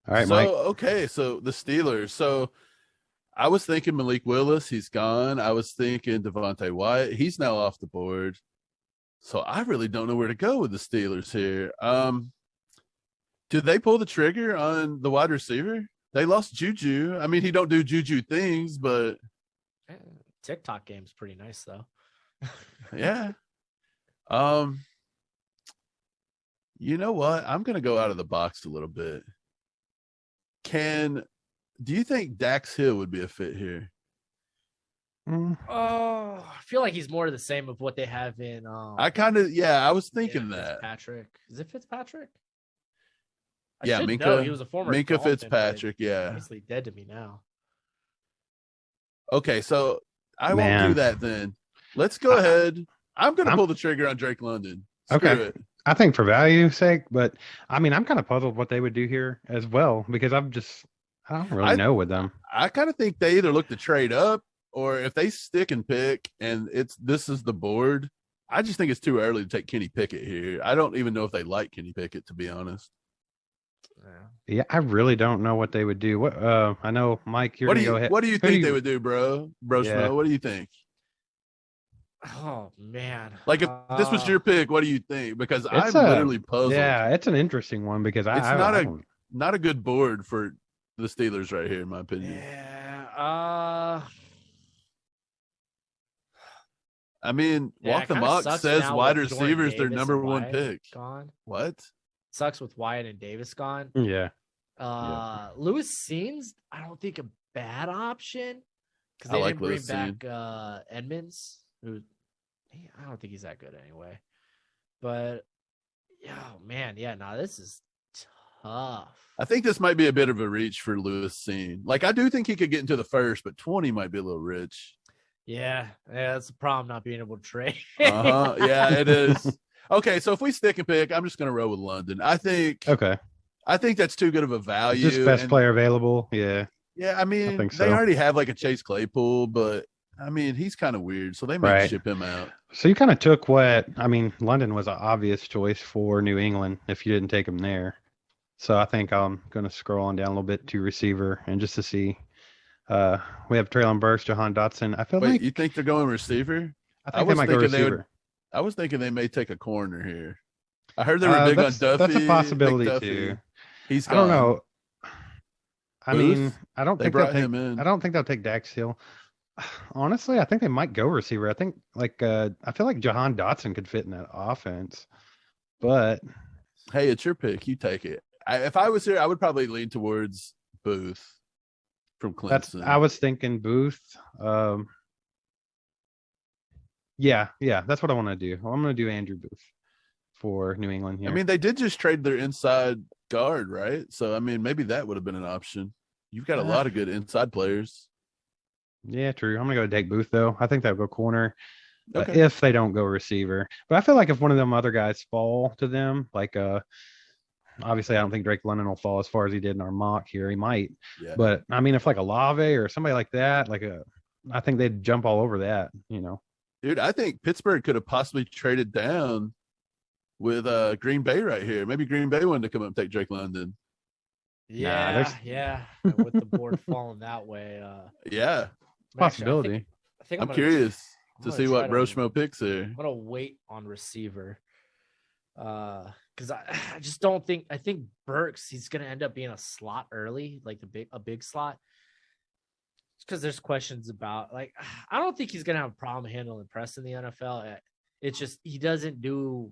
All right, Mike. Okay, so the Steelers. So I was thinking Malik Willis, he's gone. I was thinking Devontae Wyatt, he's now off the board. So I really don't know where to go with the Steelers here. Did they pull the trigger on the wide receiver? They lost Juju. I mean, he don't do Juju things, but TikTok game's pretty nice though. Yeah. You know what? I'm going to go out of the box a little bit. Do you think Dax Hill would be a fit here? Oh, I feel like he's more of the same of what they have in. I was thinking that. Fitzpatrick. Is it Fitzpatrick? Minka. He was a former Minka Dolphin, Fitzpatrick. Yeah. Obviously dead to me now. Okay, so I won't do that then. Let's go ahead. I'm going to pull the trigger on Drake London. Screw it. I think for value's sake, but I mean, I'm kind of puzzled what they would do here as well because I don't really know with them. I kind of think they either look to trade up or if they stick and pick and this is the board, I just think it's too early to take Kenny Pickett here. I don't even know if they like Kenny Pickett, to be honest. Yeah, I really don't know what they would do. What I know, Mike, you're gonna go ahead. What do you think they would do, bro? Broshmo, Yeah. What do you think? Oh man! Like if this was your pick, what do you think? Because I'm literally puzzled. Yeah, it's an interesting one because it's not a good board for the Steelers right here, in my opinion. Yeah. I mean, Walk the Mock says wide receivers their number one pick. Gone. What? Sucks with Wyatt and Davis gone. Yeah. Lewis Scenes, I don't think a bad option because they didn't bring back Edmonds, who I don't think he's that good anyway. But this is tough. I think this might be a bit of a reach for Lewis Scene. Like I do think he could get into the first, but 20 might be a little rich. Yeah, that's the problem, not being able to trade. Yeah, it is. Okay, so if we stick and pick, I'm just going to roll with London. I think that's too good of a value. Just best player available. Yeah. Yeah, I mean, think so. They already have like a Chase Claypool, but I mean, he's kind of weird, so they might ship him out. So you kind of took London was an obvious choice for New England if you didn't take him there. So I think I'm going to scroll on down a little bit to receiver and just to see. We have Traylon Burks, Jahan Dotson. I feel Wait, like you think they're going receiver? I think they might go receiver. I was thinking they may take a corner here. I heard they were big on Duffy. That's a possibility too. He's gone. I don't know. I Booth? mean, I don't think they'll take Dax Hill. Honestly, I think they might go receiver. I think I feel like Jahan Dotson could fit in that offense. But hey, it's your pick. You take it. If I was here, I would probably lean towards Booth from Clemson. I was thinking Booth. Yeah, that's what I want to do. I'm going to do Andrew Booth for New England here. I mean, they did just trade their inside guard, right? So, I mean, maybe that would have been an option. You've got a lot of good inside players. Yeah, true. I'm going to go Dake Booth, though. I think they'll go corner if they don't go receiver. But I feel like if one of them other guys fall to them, obviously I don't think Drake London will fall as far as he did in our mock here. He might. Yeah. But, I mean, if like a Olave or somebody like that, I think they'd jump all over that, Dude, I think Pittsburgh could have possibly traded down with Green Bay right here. Maybe Green Bay wanted to come up and take Drake London. Yeah. With the board falling that way. Yeah. Possibility. I think I'm curious to see what Broshmo picks here. I'm gonna wait on receiver. Because I just don't think I think Burks, he's gonna end up being a slot early, like a big slot. Because there's questions about I don't think he's gonna have a problem handling press in the NFL. It's just he doesn't do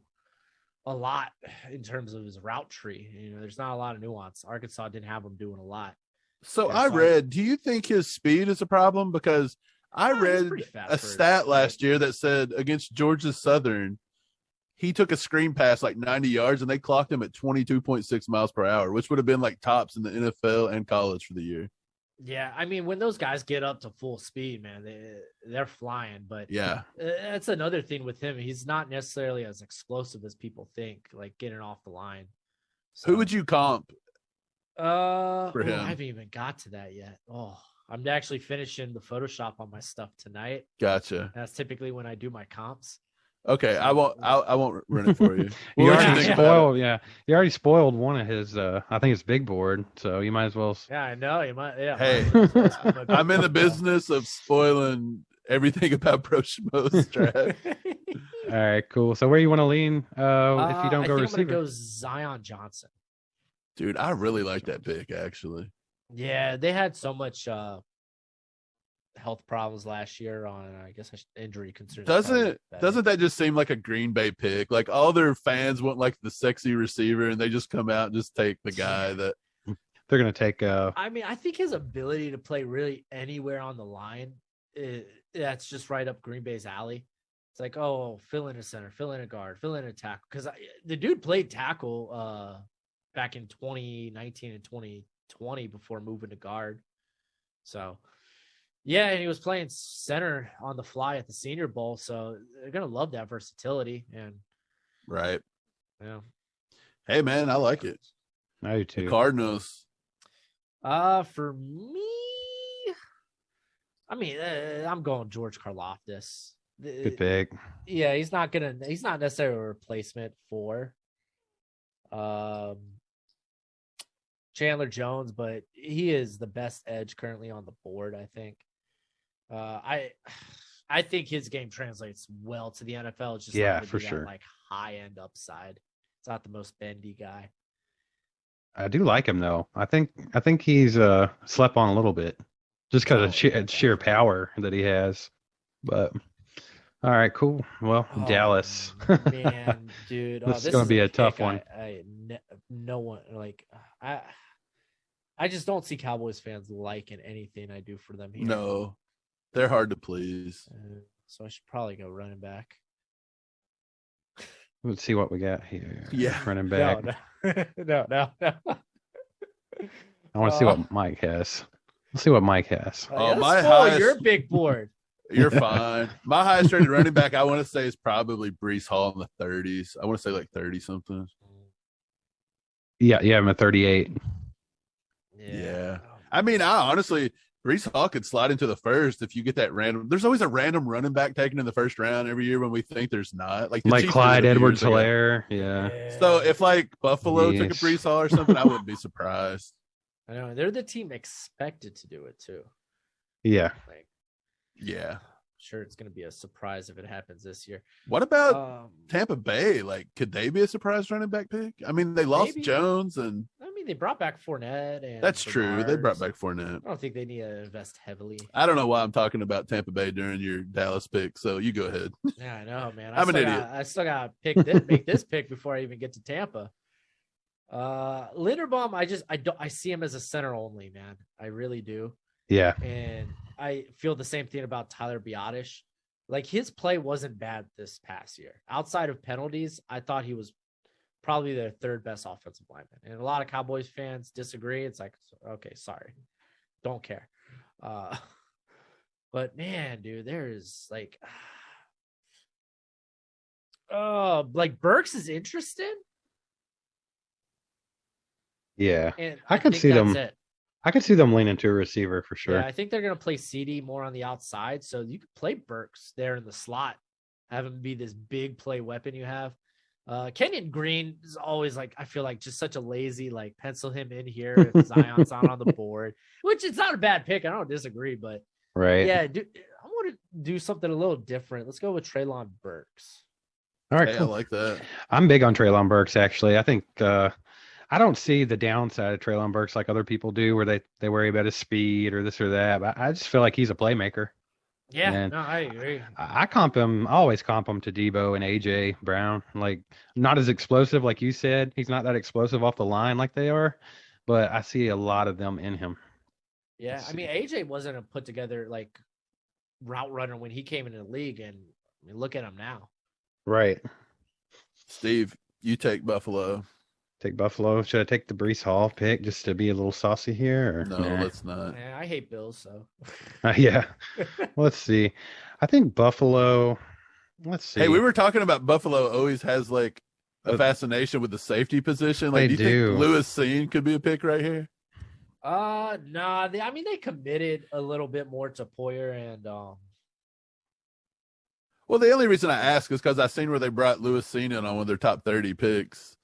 a lot in terms of his route tree. There's not a lot of nuance. Arkansas didn't have him doing a lot. So I read, do you think his speed is a problem? Because I read a stat last year that said against Georgia Southern, he took a screen pass 90 yards and they clocked him at 22.6 miles per hour, which would have been tops in the NFL and college for the year. Yeah, I mean, when those guys get up to full speed, man, they're flying. But yeah, that's another thing with him. He's not necessarily as explosive as people think, getting off the line. So, who would you comp for him? I haven't even got to that yet. Oh, I'm actually finishing the Photoshop on my stuff tonight. Gotcha. That's typically when I do my comps. Okay, I won't run it for you. You already spoiled one of his. I think it's big board, so you might as well. Yeah, I know you might. Yeah. Hey, I'm in the business of spoiling everything about Broshmo's draft. All right, cool. So where you want to lean? If you don't go receiver, I'm gonna go Zion Johnson. Dude, I really like that pick actually. Yeah, they had so much health problems last year on injury concerns. Doesn't that just seem like a Green Bay pick? All their fans want the sexy receiver and they just come out and just take the guy that they're going to take. I mean, I think his ability to play really anywhere on the line, that's just right up Green Bay's alley. It's fill in a center, fill in a guard, fill in a tackle. Because the dude played tackle back in 2019 and 2020 before moving to guard. So yeah, and he was playing center on the fly at the Senior Bowl, so they're gonna love that versatility. And right, yeah. Hey man, I like it. I do too. The Cardinals. For me, I mean, I'm going George Karlaftis. Good pick. Yeah, he's not necessarily a replacement for Chandler Jones, but he is the best edge currently on the board, I think. I think his game translates well to the NFL. It's just for sure. High end upside. It's not the most bendy guy. I do like him though. I think he's slept on a little bit just because of sheer power that he has. But all right, cool. Well, Dallas. Man, dude, this is going to be a tough one. No one I just don't see Cowboys fans liking anything I do for them here. No, they're hard to please. So I should probably go running back. Let's see what we got here. Yeah, running back. No. I want to see what Mike has. Let's see what Mike has. My highest. Your big board. You're fine. My highest rated running back, I want to say, is probably Breece Hall in the 30s. I want to say 30 something. Yeah, I'm at 38. Yeah. I mean, I honestly, Brees Hall could slide into the first if you get that random. There's always a random running back taken in the first round every year when we think there's not. Like Clyde Edwards-Helaire. Yeah. So if like Buffalo took a Brees Hall or something, I wouldn't be surprised. I know. They're the team expected to do it too. Yeah. Like, yeah. Sure, it's going to be a surprise if it happens this year. What about Tampa Bay? Like, could they be a surprise running back pick? I mean, they lost Jones, and I mean, they brought back Fournette, and that's Bernard. true. They brought back Fournette. I don't think they need to invest heavily. I don't know why I'm talking about Tampa Bay during your Dallas pick. So you go ahead. Yeah, I know, man. I'm an idiot. I still got to make this pick before I even get to Tampa. Linderbaum, I see him as a center only, man. I really do. Yeah. And I feel the same thing about Tyler Biadasz. Like, his play wasn't bad this past year. Outside of penalties, I thought he was probably their third best offensive lineman. And a lot of Cowboys fans disagree. It's like, okay, sorry. Don't care. But man, dude, there's like, Burks is interested. Yeah. And I could see them. I could see them leaning to a receiver for sure. Yeah, I think they're going to play CD more on the outside. So you could play Burks there in the slot, have him be this big play weapon you have. Kenyon Green is always like, I feel like just such a lazy, like, pencil him in here if Zion's not on the board, which it's not a bad pick. I don't disagree, but right. Yeah, I want to do something a little different. Let's go with Treylon Burks. All right, cool. I like that. I'm big on Treylon Burks, actually. I think I don't see the downside of Treylon Burks like other people do, where they worry about his speed or this or that. But I just feel like he's a playmaker. Yeah, no, I agree. I always comp him to Debo and AJ Brown. Like, not as explosive, like you said. He's not that explosive off the line like they are, but I see a lot of them in him. Yeah, I mean, AJ wasn't a put together like route runner when he came into the league, and I mean, look at him now. Right. Steve, you take Buffalo. Take Buffalo. Should I take the Brees Hall pick just to be a little saucy here? Or? No, let's not. Yeah, I hate Bills, so. Yeah. Let's see. I think Buffalo. Let's see. Hey, we were talking about Buffalo always has like a fascination with the safety position. Like, do you think Lewis Seen could be a pick right here? Nah. They committed a little bit more to Poyer and Well, the only reason I ask is because I seen where they brought Lewis Seen in on one of their top 30 picks.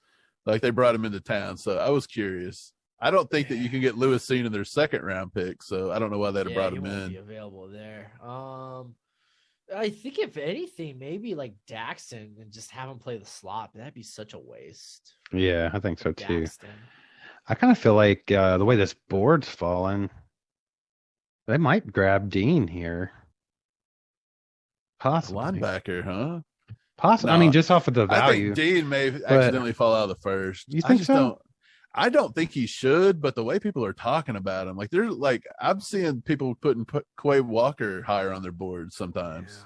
Like, they brought him into town, so I was curious. I don't think that you can get Lewis Seen in their second round pick, so I don't know why they'd have brought him in. Be available there. I think if anything, maybe like Daxton and just have him play the slot. That'd be such a waste. Yeah, I think so too. Daxton. I kind of feel like the way this board's falling, they might grab Dean here. Possibly. Linebacker, huh? Possibly. No, I mean, just off of the value. I think Dean may accidentally fall out of the first. You think so? I don't think he should, but the way people are talking about him, like, they're like, I'm seeing people putting Quay Walker higher on their boards sometimes. Yeah.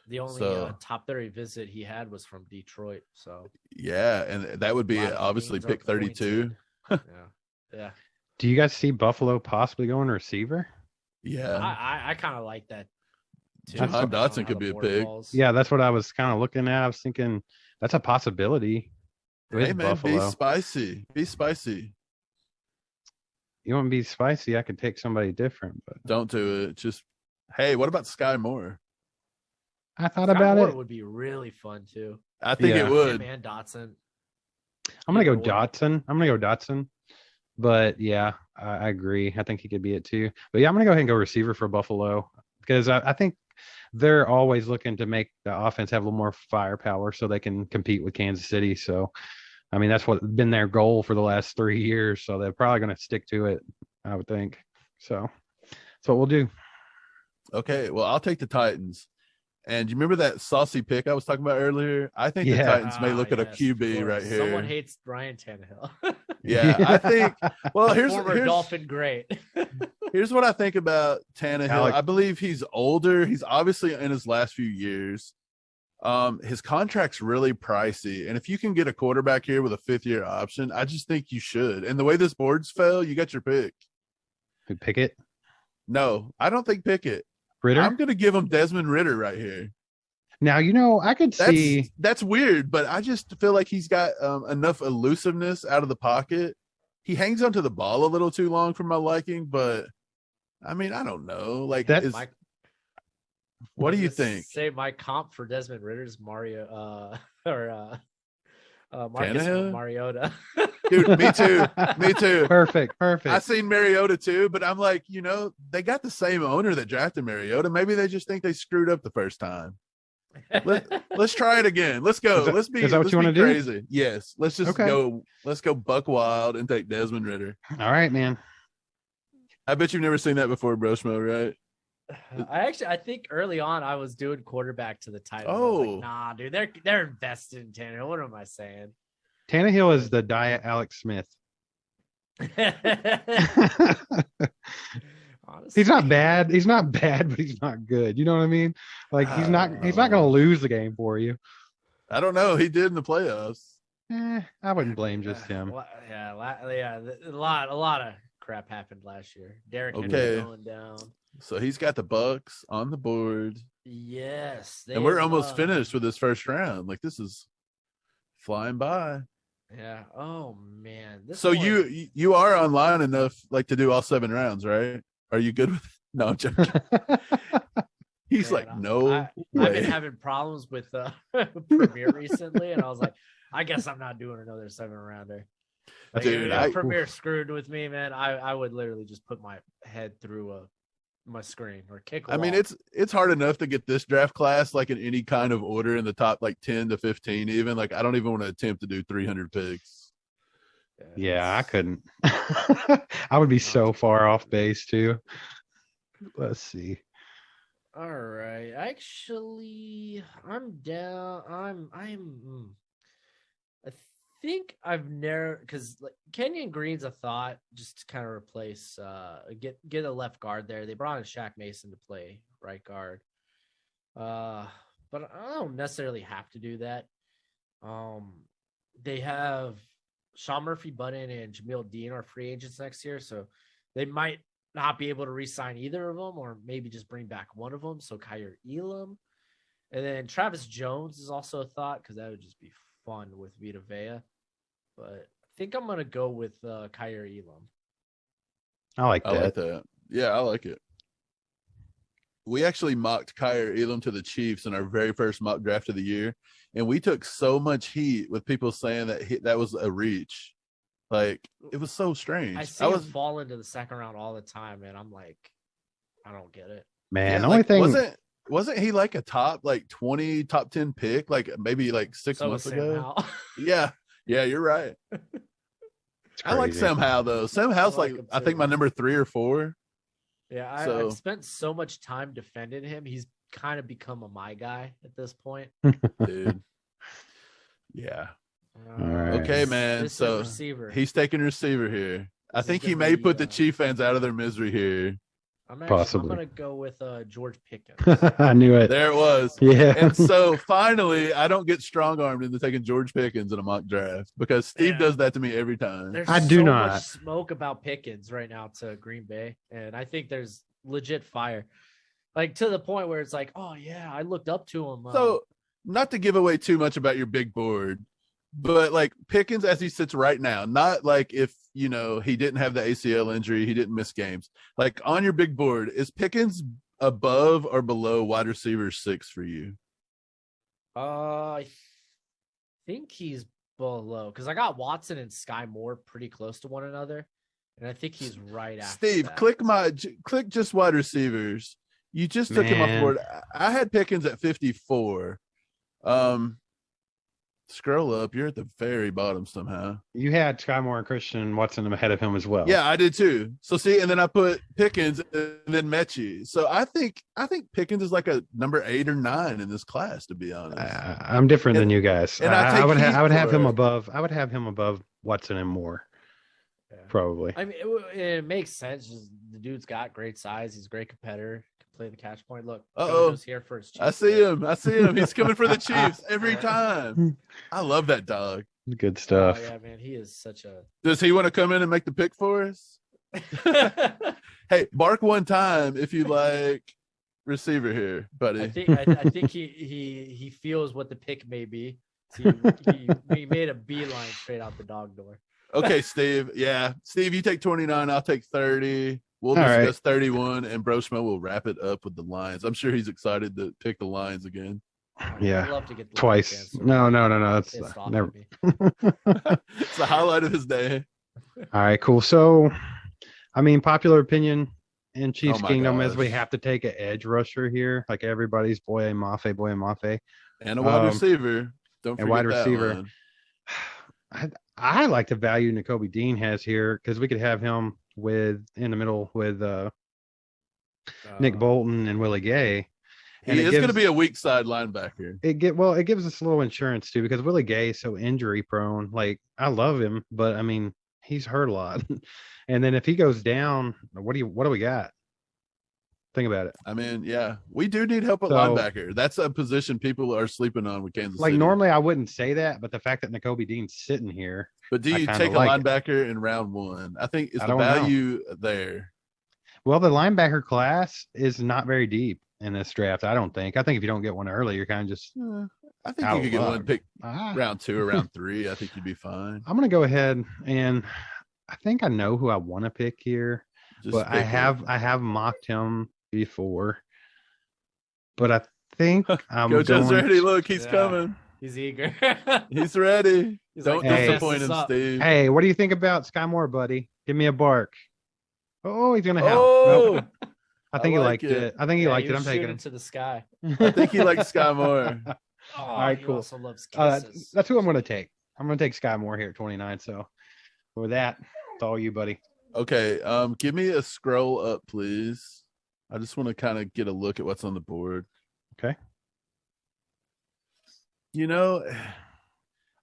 The only top 30 visit he had was from Detroit. So yeah, and that would be obviously pick 32. Yeah. Do you guys see Buffalo possibly going receiver? Yeah, I kind of like that. Jahan Dotson could be a pick. Yeah, that's what I was kind of looking at. I was thinking that's a possibility. Hey, man, Buffalo. Be spicy. You want to be spicy? I could take somebody different, but don't do it. Just, hey, what about Sky Moore? I thought about it. It would be really fun too. I think it would. Man, Dotson. I'm gonna go Dotson. But yeah, I agree. I think he could be it too. But yeah, I'm gonna go ahead and go receiver for Buffalo because I think they're always looking to make the offense have a little more firepower so they can compete with Kansas City. So, I mean, that's what's been their goal for the last 3 years. So they're probably going to stick to it, I would think. So that's what we'll do. Okay. Well, I'll take the Titans. And you remember that saucy pick I was talking about earlier? I think the Titans may look at a QB right here. Someone hates Ryan Tannehill. Yeah, I think. Well, here's Dolphin great. Here's what I think about Tannehill. I believe he's older. He's obviously in his last few years. His contract's really pricey, and if you can get a quarterback here with a 5th-year option, I just think you should. And the way this board's fell, you got your pick. Who, Pickett? No, I don't think Pickett. Ritter? I'm going to give him Desmond Ritter right here. Now, I could see. That's weird, but I just feel like he's got enough elusiveness out of the pocket. He hangs onto the ball a little too long for my liking, but I mean, I don't know. Like, That's what do you think? Say my comp for Desmond Ritter's Mario or Marcus Tannehill? Mariota. Dude, me too. Me too. Perfect. I seen Mariota too, but I'm like, they got the same owner that drafted Mariota. Maybe they just think they screwed up the first time. Let's try it again. Let's go. Is that what you want to do? Crazy. Yes. Let's just go. Let's go buck wild and take Desmond Ridder. All right, man. I bet you've never seen that before, Broshmo, right? I think early on I was doing quarterback to the Titans. Oh, like, nah, dude, they're invested in Tannehill. What am I saying? Tannehill is the diet Alex Smith. Honestly. He's not bad. He's not bad, but he's not good. You know what I mean? Like he's not going to lose the game for you. I don't know. He did in the playoffs. I wouldn't blame just him. A lot of crap happened last year. Derrick Henry going down. So he's got the Bucks on the board. Yes, and we're almost finished with this first round. Like this is flying by. Yeah. Oh man. So you are online enough like to do all 7 rounds, right? Are you good with it? No, I'm joking. He's like, no. I've been having problems with Premier recently, and I was like, I guess I'm not doing another 7-rounder. Like, dude, Premier screwed with me, man. I would literally just put my head through my screen or kick a wall. I mean, it's hard enough to get this draft class like in any kind of order in the top like 10 to 15 even. Like I don't even want to attempt to do 300 picks. Yeah, I couldn't. I would be so far off base too. Let's see. All right. Actually, I'm down. I think I've narrowed because like Kenyon Green's a thought just to kind of replace get a left guard there. They brought in Shaq Mason to play right guard. But I don't necessarily have to do that. They have Sean Murphy-Bunting and Jamil Dean are free agents next year, so they might not be able to re-sign either of them, or maybe just bring back one of them. So Kyer Elam, and then Travis Jones is also a thought because that would just be fun with Vita Vea. But I think I'm gonna go with Kyer Elam. I like that. Yeah, I like it. We actually mocked Kyer Elam to the Chiefs in our very first mock draft of the year, and we took so much heat with people saying that was a reach. Like it was so strange. I see him fall into the second round all the time, and I'm like, I don't get it. Man, the only thing wasn't he like a top 20 top 10 pick like maybe like 6 months ago? Yeah, you're right. I like Sam Howell though. Sam Howell's like I think my number 3 or 4. Yeah, I've spent so much time defending him. He's kind of become my guy at this point. Dude. Yeah. All right. Okay, man. So he's taking receiver here. I think he may put the Chief fans out of their misery here. Possibly. I'm going to go with George Pickens. I knew it. There it was. Yeah. And so finally, I don't get strong-armed into taking George Pickens in a mock draft because Steve does that to me every time. There's I do not. Much smoke about Pickens right now to Green Bay, and I think there's legit fire. Like to the point where it's like, oh, yeah, I looked up to him. So not to give away too much about your big board, but like Pickens as he sits right now, not like if, he didn't have the ACL injury, he didn't miss games. Like on your big board, is Pickens above or below wide receiver 6 for you? I think he's below because I got Watson and Sky Moore pretty close to one another, and I think he's right after. Steve, that. click just wide receivers. You just took him off board. I had Pickens at 54. Scroll up. You're at the very bottom somehow. You had Sky Moore and Christian Watson ahead of him as well. Yeah, I did too. So see, and then I put Pickens and then Mechie. So I think Pickens is like a number 8 or 9 in this class, to be honest. I'm different than you guys. And I would have him above. I would have him above Watson and Moore. Yeah. Probably. I mean, it makes sense. Just, the dude's got great size. He's a great competitor. Play the catch point. Look, Jojo's here for his Chiefs. I see him. He's coming for the Chiefs every time. I love that dog. Good stuff. Oh, yeah, man. He is such a. Does he want to come in and make the pick for us? Hey, bark one time if you like receiver here, buddy. I think he feels what the pick may be. So he made a beeline straight out the dog door. Okay, Steve. Yeah, Steve, you take 29. I'll take 30. We'll All discuss right. 31, and Broshmo will wrap it up with the Lions. I'm sure he's excited to pick the Lions again. Yeah. I'd love to get the Twice. No. That's never. It's the highlight of his day. All right, cool. So, I mean, popular opinion in Chiefs Oh my Kingdom is gosh. we have to take an edge rusher here, like everybody's Boye Mafe. And a wide receiver. Don't forget and wide that receiver. one. I like the value Nakobe Dean has here because we could have him in the middle with Nick Bolton and Willie Gay. And he is going to be a weak side linebacker. It gives us a little insurance too because Willie Gay is so injury prone. Like I love him, but I mean he's hurt a lot. And then if he goes down, what do we got? Think about it. I mean, yeah, we do need help at linebacker. That's a position people are sleeping on with Kansas City. Normally I wouldn't say that, but the fact that Nakobe Dean's sitting here. But do you take a linebacker in round 1? I think it's the value there. Well, the linebacker class is not very deep in this draft, I don't think. I think if you don't get one early, you're kind of just I think you could get one pick round 2 or round 3. I think you'd be fine. I'm going to go ahead and I think I know who I want to pick here. But I have mocked him before. But I think I'm Coach ready. Look, he's coming. He's eager. He's ready. Don't disappoint him, Steve. Hey, what do you think about Sky Moore, buddy? Give me a bark. Oh, he's gonna help. Oh, nope. I think he liked it. I think he liked it. I'm taking it to the sky. I think he likes Sky Moore. All right, cool. Also loves kisses. That's who I'm gonna take. I'm gonna take Sky Moore here at 29. So with that, it's all you, buddy. Okay. Give me a scroll up, please. I just want to kind of get a look at what's on the board. Okay. You know,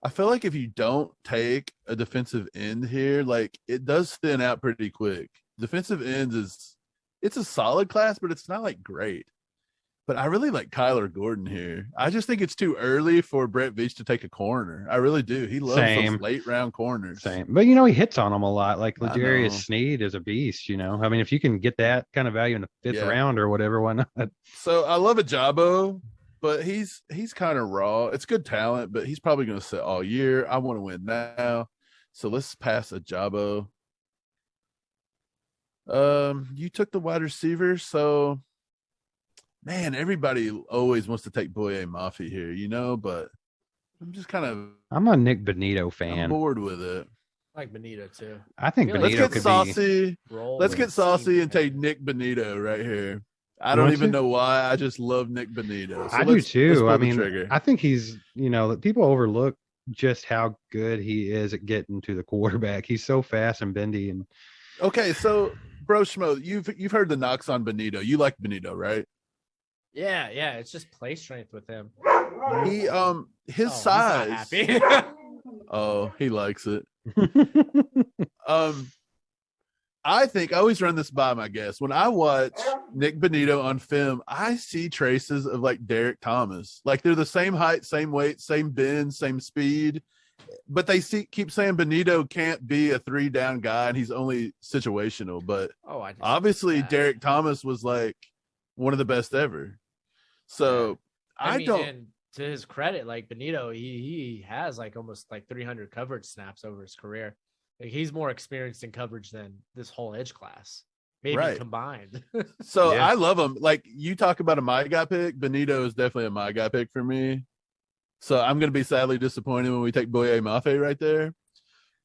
I feel like if you don't take a defensive end here, like it does thin out pretty quick. Defensive ends it's a solid class, but it's not like great. But I really like Kyler Gordon here. I just think it's too early for Brett Veach to take a corner. I really do. He loves those late round corners. Same. But, he hits on them a lot. Like L'Jarius Sneed is a beast, I mean, if you can get that kind of value in the 5th round or whatever, why not? So I love Ajabo, but he's kind of raw. It's good talent, but he's probably going to sit all year. I want to win now. So let's pass Ajabo. You took the wide receiver, so man, everybody always wants to take Boye Mafe here, but I'm just I'm a Nick Benito fan. I'm bored with it. I like Benito too. I think Benito could saucy. Let's get saucy and take Nick Benito right here. I don't even know why. I just love Nick Benito. So I do too. I mean, I think he's, people overlook just how good he is at getting to the quarterback. He's so fast and bendy. And okay, so Broshmo, you've heard the knocks on Benito. You like Benito, right? Yeah. It's just play strength with him. He his size. He's not happy. Oh, he likes it. I think I always run this by my guests. When I watch Nick Benito on film, I see traces of like Derek Thomas. Like they're the same height, same weight, same bend, same speed. But they keep saying Benito can't be a 3-down guy and he's only situational. But obviously Derek Thomas was like one of the best ever. So I mean, and to his credit, like Benito, he has like almost like 300 coverage snaps over his career. Like he's more experienced in coverage than this whole edge class, maybe combined. So I love him. Like you talk about a my guy pick, Benito is definitely a my guy pick for me. So I'm going to be sadly disappointed when we take Boye Mafe right there.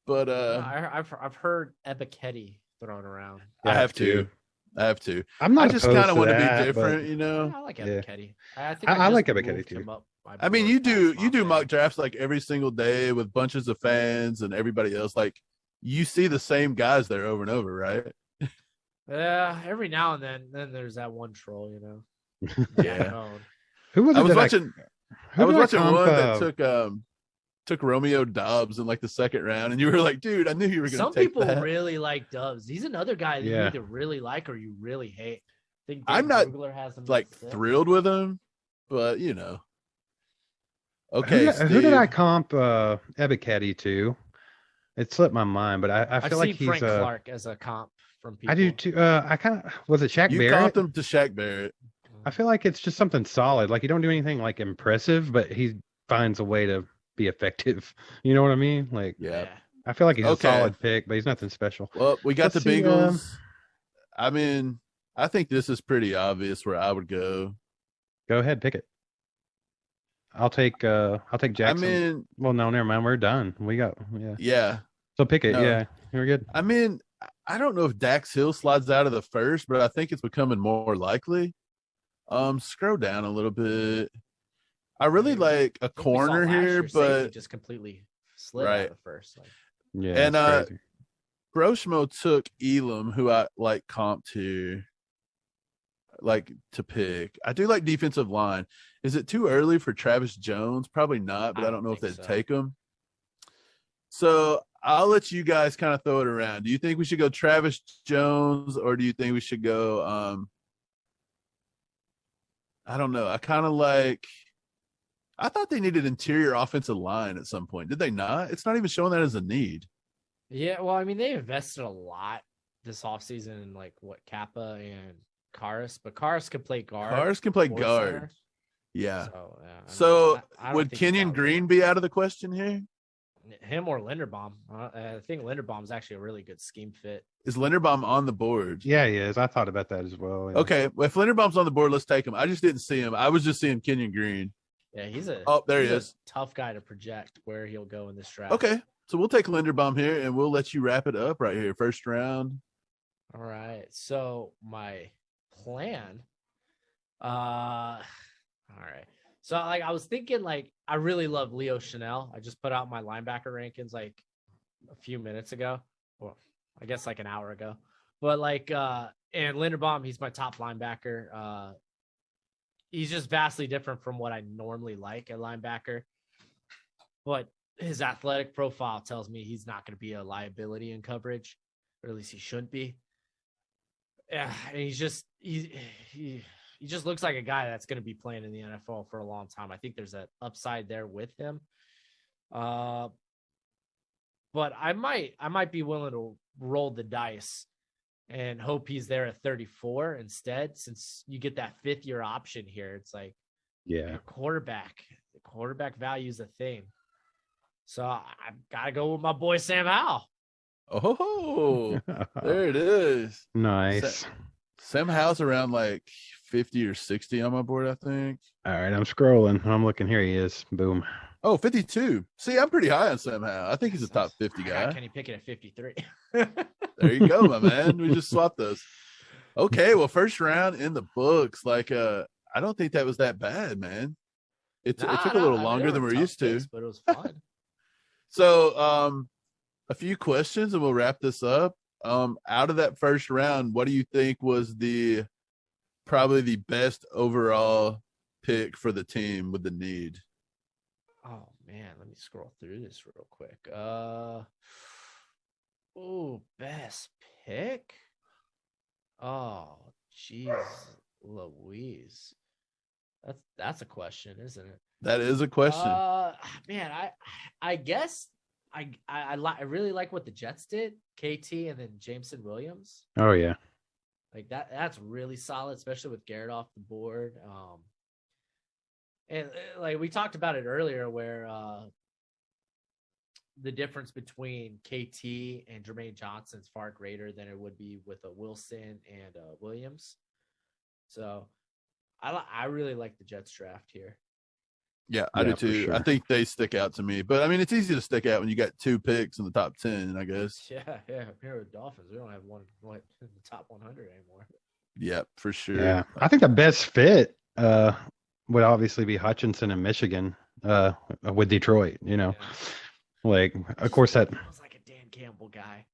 But I've heard Ebiketie thrown around. I have to. I'm not. I just kind of want to be different, I like Ebiketie. I like Ebiketie too. I mean, you do mock drafts like every single day with bunches of fans and everybody else. Like you see the same guys there over and over, right? Yeah, every now and then there's that one troll, Yeah. Who was it? I was watching one that took Romeo Doubs in like the 2nd round, and you were like, dude, I knew you were going to take that. Some people really like Doubs. He's another guy that you either really like or you really hate. I think I'm not has him like thrilled with him, but Okay, who did I comp Ebiketie to? It slipped my mind, but I feel like he's Frank Clark as a comp from people. I do too. I kind of was it Shaq Barrett? You comped him to Shaq Barrett. I feel like it's just something solid. Like you don't do anything like impressive, but he finds a way to be effective. You know what I mean? Like, yeah. I feel like he's a solid pick, but he's nothing special. Well, we got the Bengals. I mean, I think this is pretty obvious where I would go. Go ahead, pick it. I'll take Jackson. I mean, well, no, never mind. We're done. Yeah. So pick it. No. Yeah, you're good. I mean, I don't know if Dax Hill slides out of the first, but I think it's becoming more likely. Scroll down a little bit. I really like a corner here, but just completely slid out of the first. Yeah, and Broshmo took Elam, who I like comp to pick. I do like defensive line. Is it too early for Travis Jones? Probably not, but I don't know if they'd take him. So I'll let you guys kind of throw it around. Do you think we should go Travis Jones, or do you think we should go I don't know. I thought they needed interior offensive line at some point. Did they not? It's not even showing that as a need. Yeah, well, I mean, they invested a lot this offseason in Kappa and Karis, but Karis can play guard. Karis can play guard. Center. Yeah. So, would Kenyon Green be out of the question here? Him or Linderbaum? I think Linderbaum's actually a really good scheme fit. Is Linderbaum on the board? Yeah, he is. I thought about that as well. Yeah. Okay, well, if Linderbaum's on the board, let's take him. I just didn't see him. I was just seeing Kenyon Green. Yeah, there he is. Tough guy to project where he'll go in this draft. Okay, so we'll take Linderbaum here, and we'll let you wrap it up right here, first round. All right. So my plan. All right. So I was thinking I really love Leo Chanel. I just put out my linebacker rankings a few minutes ago, or I guess an hour ago. But and Linderbaum, he's my top linebacker. He's just vastly different from what I normally like at linebacker. But his athletic profile tells me he's not going to be a liability in coverage, or at least he shouldn't be. Yeah, and he just looks like a guy that's going to be playing in the NFL for a long time. I think there's an upside there with him. But I might be willing to roll the dice and hope he's there at 34 instead, since you get that 5th-year option here. It's quarterback. The quarterback value is a thing. So I've got to go with my boy Sam Howell. Oh, there it is. Nice. Sam Howell's around 50 or 60 on my board, I think. All right, I'm scrolling. I'm looking. Here he is. Boom. Oh, 52. See, I'm pretty high on Sam Howell. I think he's a top 50 guy. Can he pick it at 53? There you go, my man. We just swapped those. Okay, well, first round in the books. I don't think that was that bad, man. It took a little longer than we're used to. But it was fun. So, a few questions, and we'll wrap this up. Out of that first round, what do you think was probably the best overall pick for the team with the need? Oh man, let me scroll through this real quick. Best pick. Oh, jeez, Louise. That's a question, isn't it? That is a question. Man, I guess I really like what the Jets did. KT and then Jameson Williams. Oh yeah. That's really solid, especially with Garrett off the board. And we talked about it earlier, where the difference between KT and Jermaine Johnson is far greater than it would be with a Wilson and Williams. So I really like the Jets draft here. Yeah, I do too. Sure. I think they stick out to me. But I mean, it's easy to stick out when you got 2 picks in the top 10, I guess. Yeah. Here with Dolphins, we don't have one in the top 100 anymore. Yeah, for sure. Yeah, I think the best fit would obviously be Hutchinson in Michigan with Detroit. Of course that was like a Dan Campbell guy.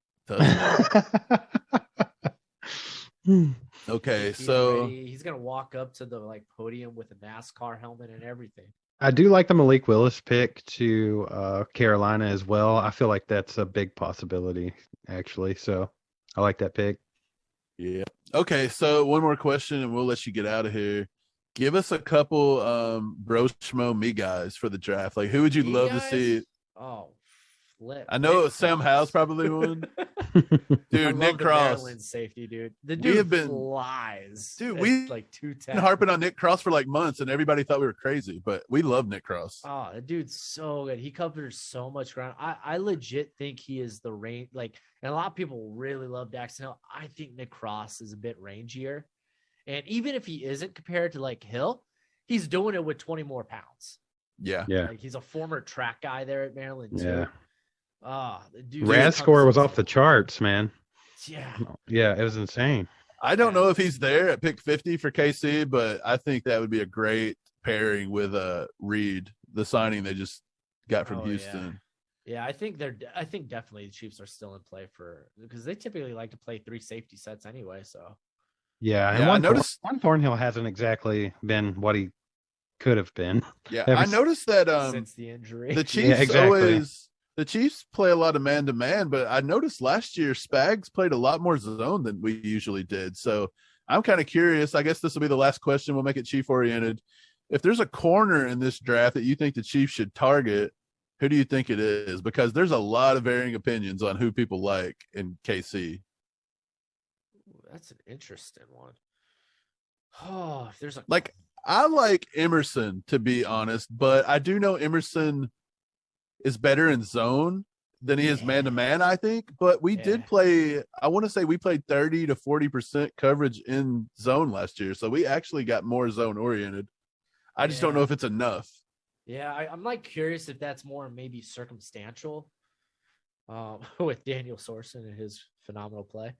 Okay, so he's gonna walk up to the podium with a NASCAR helmet and everything. I do like the Malik Willis pick to Carolina as well. I feel like that's a big possibility, actually. So I like that pick. Yeah. Okay, so one more question, and we'll let you get out of here. Give us a couple Broshmo me guys for the draft. Who would you love to see? Oh, flip. I know Sam Howell's probably one. Dude, Nick Cross. Maryland safety, dude. The dude flies. Dude, we've like 210. been harping on Nick Cross for like months, and everybody thought we were crazy, but we love Nick Cross. Oh, the dude's so good. He covers so much ground. I legit think he is the range. Like, and a lot of people really love Daxton Hill. I think Nick Cross is a bit rangier. And even if he isn't compared to like Hill, he's doing it with 20 more pounds. Yeah. Like, he's a former track guy there at Maryland, too. The dude. RAS score was off the charts, man. Yeah, it was insane. I don't know if he's there at pick 50 for KC, but I think that would be a great pairing with Reed, the signing they just got from Houston. Yeah, I think definitely the Chiefs are still in play because they typically like to play 3 safety sets anyway. So and I noticed one Thornhill hasn't exactly been what he could have been. Yeah, I noticed that since the injury, the Chiefs the Chiefs play a lot of man-to-man, but I noticed last year Spags played a lot more zone than we usually did. So I'm kind of curious. I guess this will be the last question. We'll make it Chief-oriented. If there's a corner in this draft that you think the Chiefs should target, who do you think it is? Because there's a lot of varying opinions on who people like in KC. That's an interesting one. Oh, if there's I like Emerson, to be honest, but I do know Emerson is better in zone than he is man-to-man, I think. But we did play, I want to say we played 30 to 40% coverage in zone last year. So we actually got more zone-oriented. I just don't know if it's enough. Yeah, I'm like curious if that's more maybe circumstantial with Daniel Sorson and his phenomenal play.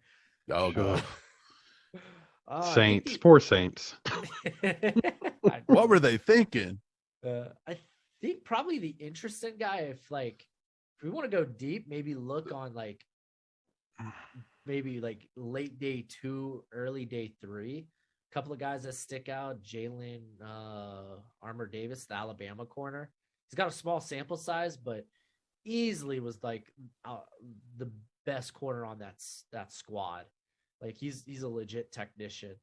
Oh, God. Saints, poor Saints. What were they thinking? I think probably the interesting guy, if we want to go deep, maybe look on maybe late day 2, early day 3. A couple of guys that stick out. Jalen Armour Davis, the Alabama corner. He's got a small sample size, but easily was the best corner on that squad. Like, he's a legit technician.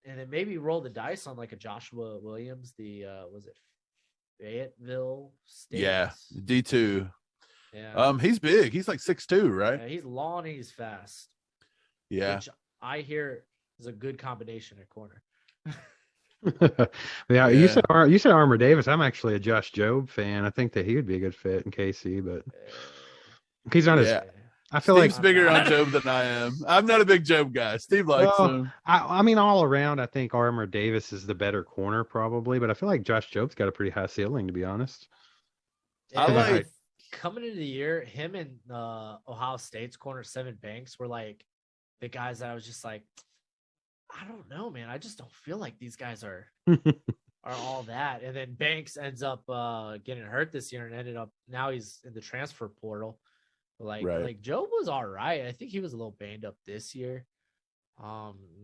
And then maybe roll the dice on a Joshua Williams, was it Fayetteville State? Yeah, D2. Yeah. He's big. He's like 6'2", right? Yeah, he's long and he's fast. Yeah. Which I hear is a good combination at corner. You said Armour Davis. I'm actually a Josh Jobe fan. I think that he would be a good fit in KC, but he's not as. I feel Steve's bigger on Jobe than I am. I'm not a big Jobe guy. Steve likes him. I mean, all around, I think Armour Davis is the better corner probably, but I feel like Josh Jobe's got a pretty high ceiling, to be honest. I coming into the year, him and Ohio State's corner 7 Banks were the guys that I was just I don't know, man. I just don't feel like these guys are all that. And then Banks ends up getting hurt this year and ended up now he's in the transfer portal. Jobe was all right. I think he was a little banged up this year.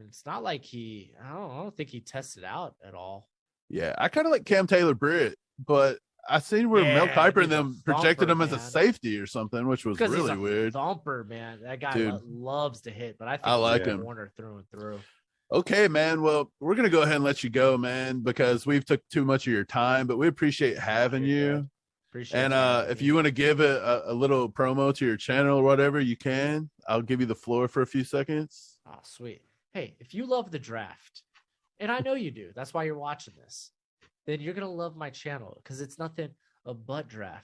It's not like I don't think he tested out at all. Yeah, I kind of like Cam Taylor-Britt, but I seen where Mel Kiper and them projected him as a safety or something, which was really weird. Thumper, man. That guy loves to hit, but I think I like him. Warner through and through. Okay, man. Well, we're gonna go ahead and let you go, man, because we've took too much of your time, but we appreciate having you. And if you want to give a little promo to your channel or whatever, you can. I'll give you the floor for a few seconds. Oh, sweet. Hey, if you love the draft, and I know you do, that's why you're watching this, then you're going to love my channel because it's nothing but draft.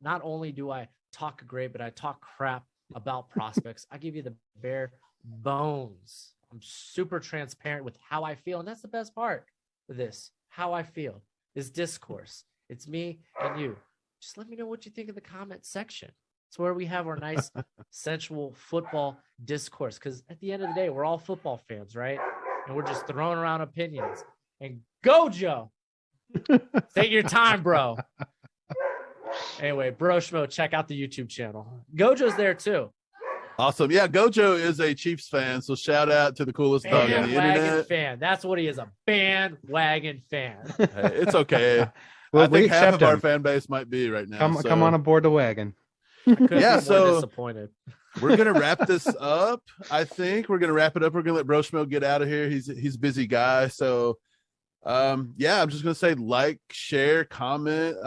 Not only do I talk great, but I talk crap about prospects. I give you the bare bones. I'm super transparent with how I feel, and that's the best part of this. How I feel is discourse. It's me and you. Just let me know what you think in the comment section. It's where we have our nice sensual football discourse. Because at the end of the day, we're all football fans, right? And we're just throwing around opinions. And go, Joe. Take your time, bro. Anyway, Broshmo, check out the YouTube channel. Gojo's there too. Awesome. Yeah, Gojo is a Chiefs fan, so shout out to the coolest dog on the internet. Fan. That's what he is, a bandwagon fan. Hey, it's okay. Well, I think half of our fan base might be right now. Come on aboard the wagon. Yeah, so disappointed. We're gonna wrap this up. I think we're gonna wrap it up. We're gonna let Broshmo get out of here. He's a busy guy. So I'm just gonna say like, share, comment.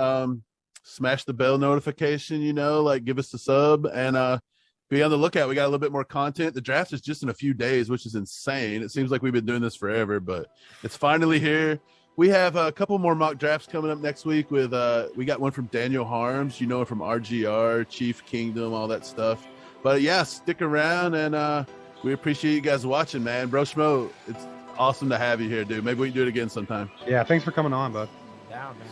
smash the bell notification, like give us a sub and be on the lookout. We got a little bit more content. The draft is just in a few days, which is insane. It seems like we've been doing this forever, but it's finally here. We have a couple more mock drafts coming up next week with we got one from Daniel Harms, him from RGR, Chief Kingdom, all that stuff. But yeah, stick around and we appreciate you guys watching, man. Broshmo, it's awesome to have you here, dude. Maybe we can do it again sometime. Yeah, thanks for coming on, bud. Down, man.